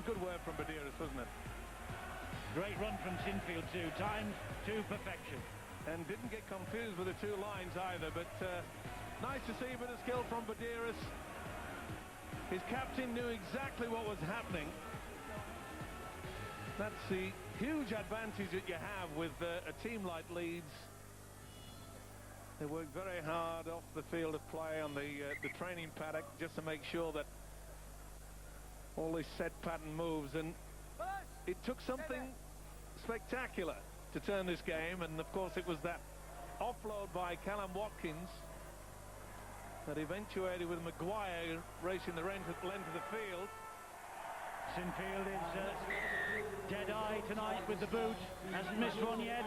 [SPEAKER 3] Good work from Badiris, wasn't it?
[SPEAKER 1] Great run from Sinfield too, timed to perfection.
[SPEAKER 3] And didn't get confused with the two lines either, but nice to see a bit of skill from Badiris. His captain knew exactly what was happening. That's the huge advantage that you have with a team like Leeds. They work very hard off the field of play on the training paddock just to make sure that all these set pattern moves, and it took something spectacular to turn this game, and of course it was that offload by Callum Watkins that eventuated with Maguire racing the length of the field.
[SPEAKER 1] Sinfield is dead-eye tonight with the boot, hasn't missed one yet.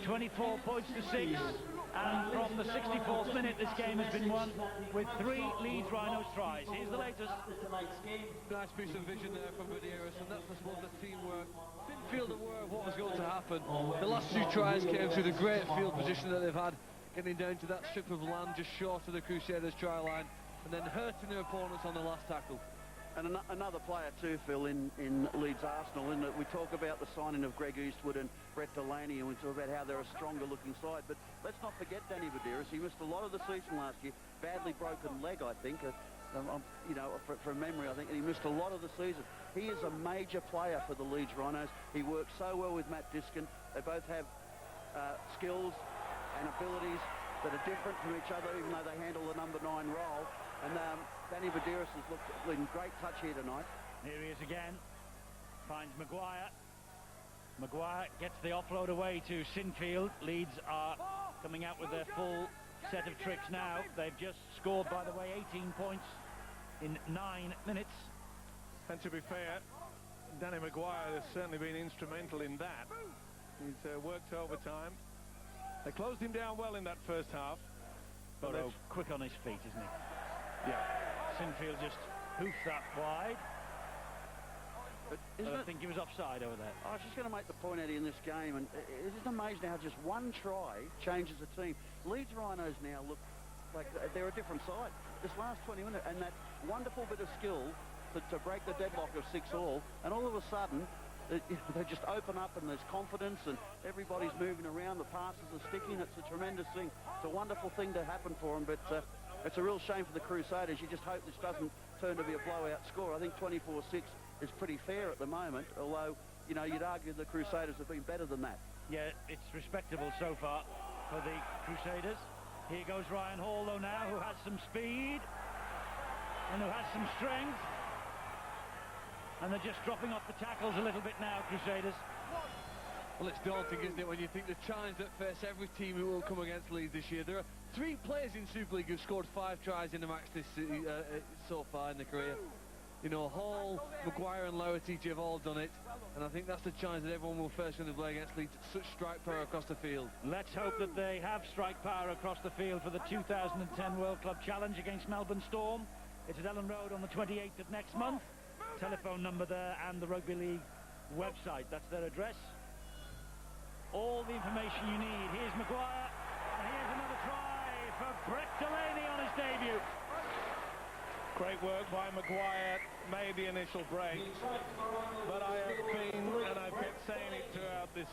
[SPEAKER 1] 24 points to 6. And from the 64th minute, this game has been won with 3 Leeds Rhinos tries. Here's the latest.
[SPEAKER 2] Nice piece of vision there from Medeiros, and that's, I suppose, the teamwork. Didn't feel the aware of what was going to happen. The last 2 tries came through the great field position that they've had, getting down to that strip of land just short of the Crusaders' try line, and then hurting their opponents on the last tackle.
[SPEAKER 5] And another player too, Phil, in Leeds Arsenal, in that we talk about the signing of Greg Eastwood and Brett Delaney, and we talk about how they're a stronger looking side, but let's not forget Danny Medeiros. He missed a lot of the season last year, badly broken leg, I think, you know, from memory, I think, and he missed a lot of the season. He is a major player for the Leeds Rhinos. He works so well with Matt Diskin. They both have skills and abilities that are different from each other, even though they handle the number 9 role. And Danny Medeiros has looked in great touch here tonight.
[SPEAKER 1] Here he is again. Finds Maguire. Maguire gets the offload away to Sinfield. Leeds are coming out with their full set of tricks now. They've just scored, by the way, 18 points in 9 minutes.
[SPEAKER 3] And to be fair, Danny Maguire has certainly been instrumental in that. He's worked overtime. They closed him down well in that first half.
[SPEAKER 1] But quick on his feet, isn't he?
[SPEAKER 3] Yeah.
[SPEAKER 1] Sinfield just hoofed that wide.
[SPEAKER 5] But
[SPEAKER 1] I think he was offside over there.
[SPEAKER 5] I was just going to make the point, Eddie, in this game, and it's amazing how just one try changes the team. Leeds Rhinos now look like they're a different side. This last 20 minutes, and that wonderful bit of skill to break the deadlock of 6-all, and all of a sudden, they just open up and there's confidence and everybody's moving around, the passes are sticking. It's a tremendous thing. It's a wonderful thing to happen for them, but it's a real shame for the Crusaders. You just hope this doesn't turn to be a blowout score. I think 24-6 is pretty fair at the moment, although, you know, you'd argue the Crusaders have been better than that.
[SPEAKER 1] Yeah, it's respectable so far for the Crusaders. Here goes Ryan Hall, though, now, who has some speed and who has some strength. And they're just dropping off the tackles a little bit now, Crusaders.
[SPEAKER 2] Well, it's daunting, isn't it, when you think the challenge that face every team who will come against Leeds this year. There are 3 players in Super League who've scored 5 tries in the match this so far in their career. You know, Hall, Maguire and Laurentici have all done it, and I think that's the challenge that everyone will face when they play against Leeds. Such strike power across the field.
[SPEAKER 1] Let's hope that they have strike power across the field for the 2010 World Club Challenge against Melbourne Storm. It's at Ellen Road on the 28th of next month. Telephone number there and the Rugby League website. That's their address. All the information you need. Here's Maguire, and here's another try for Brett Delaney on his debut.
[SPEAKER 3] Great work by Maguire, made the initial break, but I have been, and I've kept saying it throughout this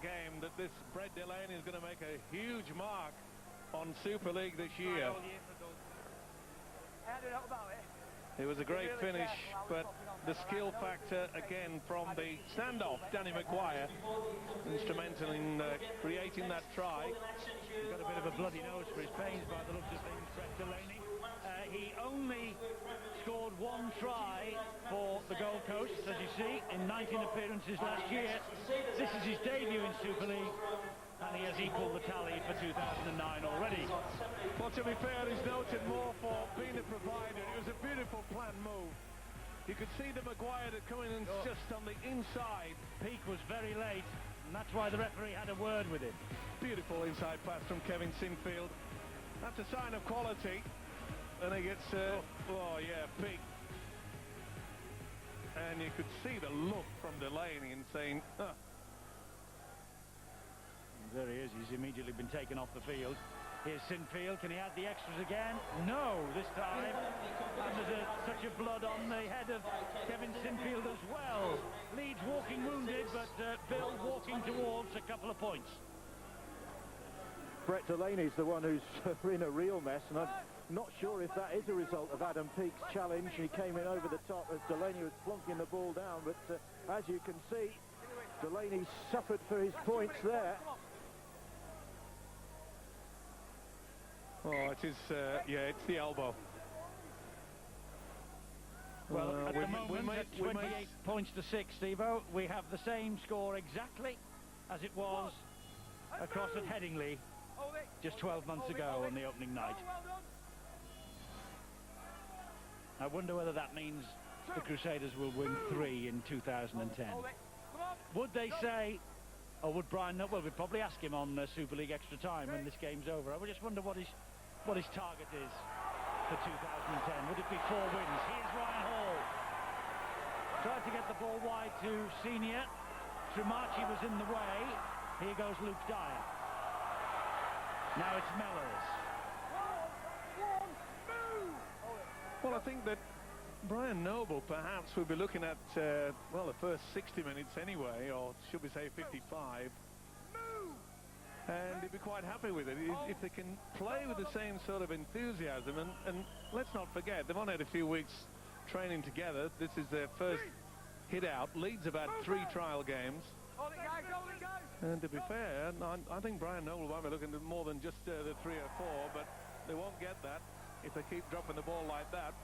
[SPEAKER 3] game, that this Brett Delaney is going to make a huge mark on Super League this year. It was a great finish, but the skill factor again from the standoff, Danny Maguire, instrumental in creating that try.
[SPEAKER 1] He's got a bit of a bloody nose for his pains by the looks of things, Brett Delaney. He only scored 1 try for the Gold Coast, as you see, in 19 appearances last year. This is his debut in Super League, and he has equalled the tally for 2009 already.
[SPEAKER 3] Well, to be fair, he's noted more for being a provider. It was a beautiful planned move. You could see the Maguire that coming in just on the inside.
[SPEAKER 1] Peak was very late, and that's why the referee had a word with him.
[SPEAKER 3] Beautiful inside pass from Kevin Sinfield. That's a sign of quality. And he gets, oh yeah, Peak. And you could see the look from Delaney and saying, huh.
[SPEAKER 1] There he is. He's immediately been taken off the field. Here's Sinfield. Can he add the extras again? No, this time. And there's such a blood on the head of Kevin Sinfield as well. Leeds walking wounded, but Bill walking towards a couple of points.
[SPEAKER 4] Brett Delaney's the one who's in a real mess, and I'm not sure if that is a result of Adam Peake's challenge. He came in over the top as Delaney was plonking the ball down, but as you can see, Delaney suffered for his points there.
[SPEAKER 3] Oh, it is, yeah, it's the elbow.
[SPEAKER 1] Well, at the moment, at 28 points to 6, Steve-O, we have the same score exactly as it was across at Headingley just 12 months ago on the opening night. I wonder whether that means the Crusaders will win 3 in 2010. Would they say Or would Brian Noble? Well, we'd probably ask him on Super League Extra Time when this game's over. I would just wonder what his target is for 2010. Would it be 4 wins? Here's Ryan Hall. Tried to get the ball wide to Senior. Trimarchi was in the way. Here goes Luke Dyer. Now it's Mellors.
[SPEAKER 3] Well, I think that Brian Noble perhaps will be looking at, well, the first 60 minutes anyway, or should we say 55. And he'd be quite happy with it if they can play with the same sort of enthusiasm. And let's not forget, they've only had a few weeks training together. This is their first hit out. Leeds have had 3 trial games. And to be fair, I think Brian Noble might be looking at more than just the 3 or 4, but they won't get that if they keep dropping the ball like that.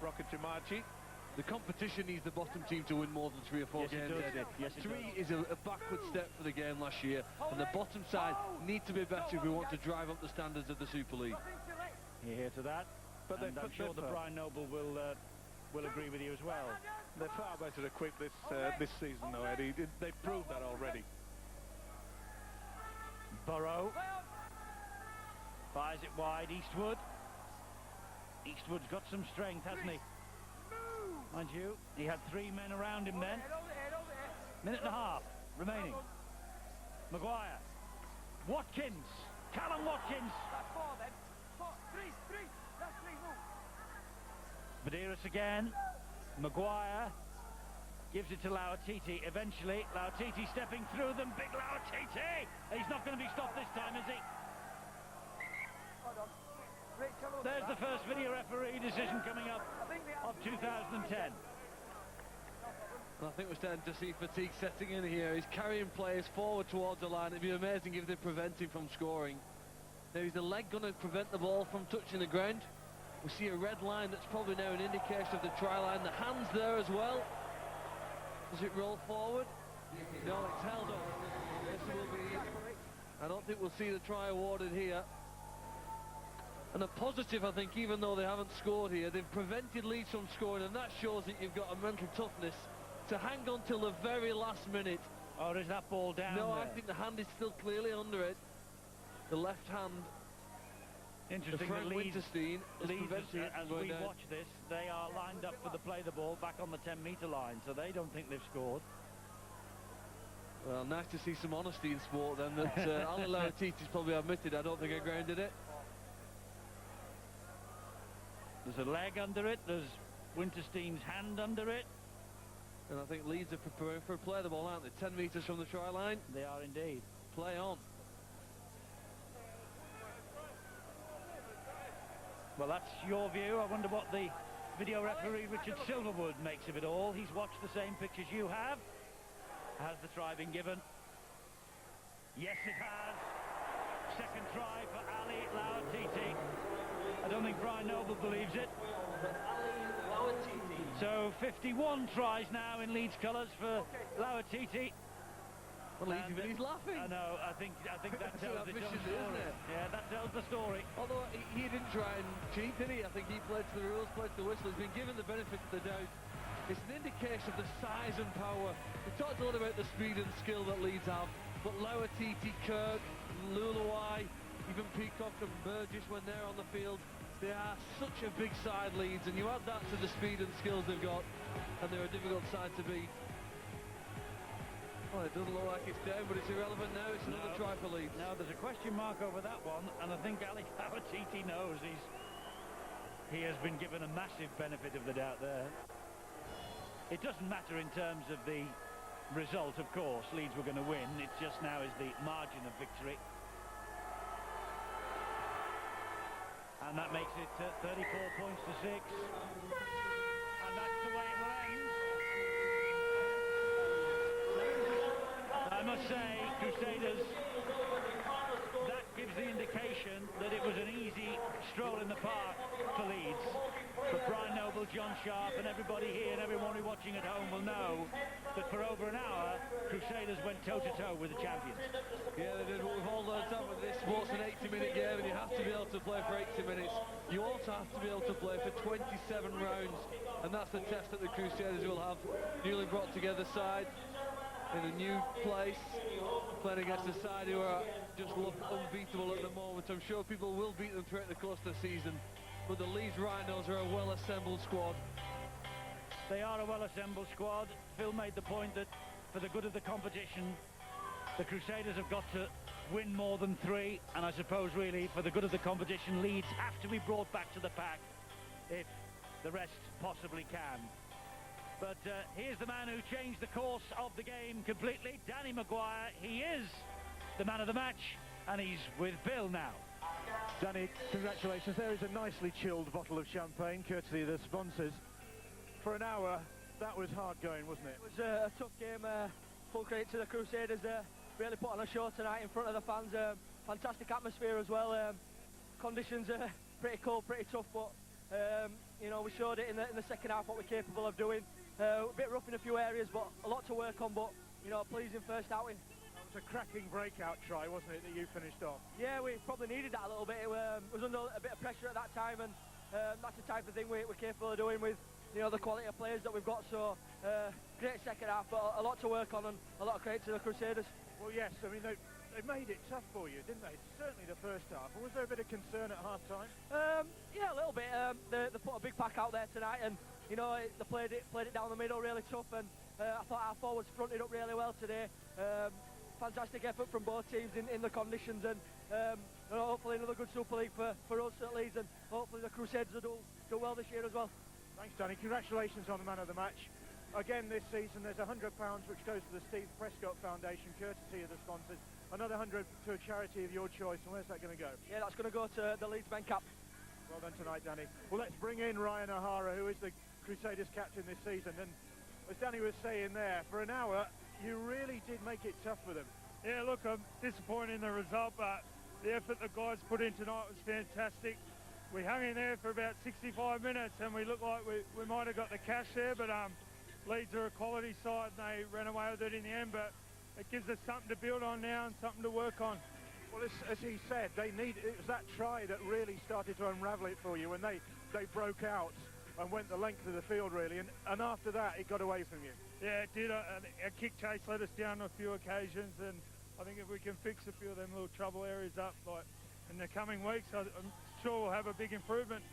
[SPEAKER 3] Rocket Trimarchi.
[SPEAKER 2] The competition needs the bottom team to win more than 3 or 4 games.
[SPEAKER 1] Yes, it
[SPEAKER 2] 3
[SPEAKER 1] does.
[SPEAKER 2] is a backward step for the game last year, and the bottom side need to be better if we want to drive up the standards of the Super League.
[SPEAKER 1] You hear to that?
[SPEAKER 3] But
[SPEAKER 1] And I'm sure that Brian Noble will agree with you as well.
[SPEAKER 3] They're far better equipped this season, though, Eddie. They've proved that already.
[SPEAKER 1] Burrow fires it wide. Eastwood. Eastwood's got some strength, hasn't he? Mind you, he had 3 men around him then. Minute and a half remaining. Maguire. Watkins. Callum Watkins. Medeiros again. Maguire gives it to Lauatiti. Eventually, Lauatiti stepping through them. Big Lauatiti. He's not going to be stopped this time, is he? There's the first video referee decision coming up of 2010.
[SPEAKER 2] And I think we're starting to see fatigue setting in here. He's carrying players forward towards the line. It'd be amazing if they prevent him from scoring. Now, is the leg going to prevent the ball from touching the ground? We see a red line that's probably now an indication of the try line. The hand's there as well. Does it roll forward? No, it's held up. This will be... I don't think we'll see the try awarded here. And a positive, I think, even though they haven't scored here, they've prevented Leeds from scoring, and that shows that you've got a mental toughness to hang on till the very last minute.
[SPEAKER 1] Or is that ball down
[SPEAKER 2] No,
[SPEAKER 1] there?
[SPEAKER 2] I think the hand is still clearly under it. The left hand.
[SPEAKER 1] Interesting
[SPEAKER 2] Frank
[SPEAKER 1] that Leeds,
[SPEAKER 2] Leeds
[SPEAKER 1] as we watch this, they are lined up for the play the ball back on the 10-metre line, so they don't think they've scored.
[SPEAKER 2] Well, nice to see some honesty in sport then, that Ali Lauatiti's probably admitted, I don't think I grounded it.
[SPEAKER 1] There's a leg under it, there's Winterstein's hand under it.
[SPEAKER 2] And I think Leeds are preparing for a play the ball, aren't they? 10 metres from the try line.
[SPEAKER 1] They are indeed.
[SPEAKER 2] Play on.
[SPEAKER 1] Well, that's your view. I wonder what the video referee Richard Silverwood makes of it all. He's watched the same pictures you have. Has the try been given? Yes, it has. Second try for Ali Lauatiti. I don't think Brian Noble believes it. So 51 tries now in Leeds colours for Lauatiti.
[SPEAKER 2] Well, he's laughing.
[SPEAKER 1] I know. I think that tells its own
[SPEAKER 2] Isn't
[SPEAKER 1] story.
[SPEAKER 2] it?
[SPEAKER 1] Yeah, that tells the story.
[SPEAKER 2] Although he didn't try and cheat, did he? I think he played to the rules, played to the whistle. He's been given the benefit of the doubt. It's an indication of the size and power. We talked a lot about the speed and skill that Leeds have, but Lauatiti, Kirk, Luluai, even Peacock and Burgess when they're on the field, they are such a big side, Leeds, and you add that to the speed and skills they've got, and they're a difficult side to beat. Well, it doesn't look like it's down, but it's irrelevant now. It's another try for Leeds.
[SPEAKER 1] Now, there's a question mark over that one, and I think Ali Lauatiti knows he has been given a massive benefit of the doubt there. It doesn't matter in terms of the result, of course. Leeds were going to win. It just now is the margin of victory. And that makes it 34 points to 6. And that's the way it will end. I must say, Crusaders, that gives the indication that it was an easy stroll in the park for Leeds. But Brian Noble, John Sharp and everybody here and everyone watching at home will know that for over an hour, Crusaders went toe-to-toe with the champions.
[SPEAKER 2] Yeah, they did what we've all learned out with this. Sport's an 80-minute game, and you have to be able to play for 80 minutes. You also have to be able to play for 27 rounds, and that's the test that the Crusaders will have. Newly brought together side. in a new place, playing against a side who are just look unbeatable at the moment. I'm sure people will beat them throughout the course of the season, but the Leeds Rhinos are a well-assembled squad.
[SPEAKER 1] They are a well-assembled squad. Phil made the point that for the good of the competition, the Crusaders have got to win more than 3, and I suppose really for the good of the competition, Leeds have to be brought back to the pack if the rest possibly can. But here's the man who changed the course of the game completely, Danny Maguire. He is the man of the match, and he's with Bill now.
[SPEAKER 4] Danny, congratulations. There is a nicely chilled bottle of champagne, courtesy of the sponsors. For an hour, that was hard going, wasn't it?
[SPEAKER 6] It was a tough game. Full credit to the Crusaders. Really put on a show tonight in front of the fans. Fantastic atmosphere as well. Conditions are pretty cold, pretty tough, but you know, we showed it in the second half what we're capable of doing. A bit rough in a few areas, but a lot to work on. But you know, pleasing first outing.
[SPEAKER 4] That was a cracking breakout try, wasn't it, that you finished off?
[SPEAKER 6] Yeah, we probably needed that a little bit. It was under a bit of pressure at that time, and that's the type of thing we're capable of doing with, you know, the quality of players that we've got. So great second half, but a lot to work on, and a lot of credit to the Crusaders.
[SPEAKER 4] Well, yes, I mean, they made it tough for you, didn't they? Certainly the first half. Was there a bit of concern at half-time?
[SPEAKER 6] Yeah, a little bit. They put a big pack out there tonight, and you know, they played it down the middle really tough, and I thought our forwards fronted up really well today. Fantastic effort from both teams in the conditions, and you know, hopefully another good Super League for us at Leeds, and hopefully the Crusaders will do well this year as well.
[SPEAKER 4] Thanks, Danny. Congratulations on the man of the match. Again, this season, there's £100 which goes to the Steve Prescott Foundation, courtesy of the sponsors. Another 100 to a charity of your choice. And where's that going to go?
[SPEAKER 6] Yeah, that's going to go to the Leeds Men Cap.
[SPEAKER 4] Well done tonight, Danny. Well, let's bring in Ryan O'Hara, who is the Crusaders captain this season. And as Danny was saying there, for an hour, you really did make it tough for them.
[SPEAKER 8] Yeah, look, I'm disappointed in the result, but the effort the guys put in tonight was fantastic. We hung in there for about 65 minutes, and we looked like we might have got the cash there, but Leeds are a quality side, and they ran away with it in the end, but it gives us something to build on now and something to work on.
[SPEAKER 4] Well, as he said, it was that try that really started to unravel it for you, and they broke out and went the length of the field, really, and after that, it got away from you.
[SPEAKER 8] Yeah, it did. Our kick chase let us down on a few occasions, and I think if we can fix a few of them little trouble areas up, like in the coming weeks, I'm sure we'll have a big improvement.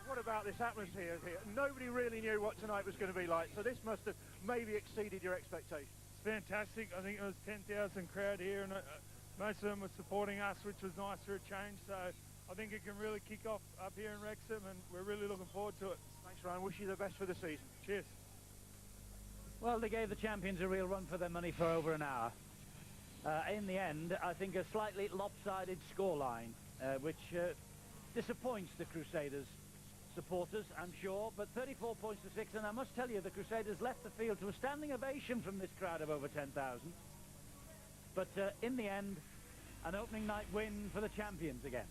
[SPEAKER 4] What about this atmosphere here? Nobody really knew what tonight was going to be like, so this must have maybe exceeded your expectations.
[SPEAKER 8] It's fantastic. I think it was 10,000 crowd here, and most of them were supporting us, which was nice for a change. So I think it can really kick off up here in Wrexham, and we're really looking forward to it.
[SPEAKER 4] Thanks, Ryan. Wish you the best for the season.
[SPEAKER 8] Cheers.
[SPEAKER 1] Well, they gave the champions a real run for their money for over an hour. In the end, I think a slightly lopsided scoreline, which disappoints the Crusaders supporters, I'm sure, but 34 points to 6, and I must tell you, the Crusaders left the field to a standing ovation from this crowd of over 10,000. But in the end, an opening night win for the champions again.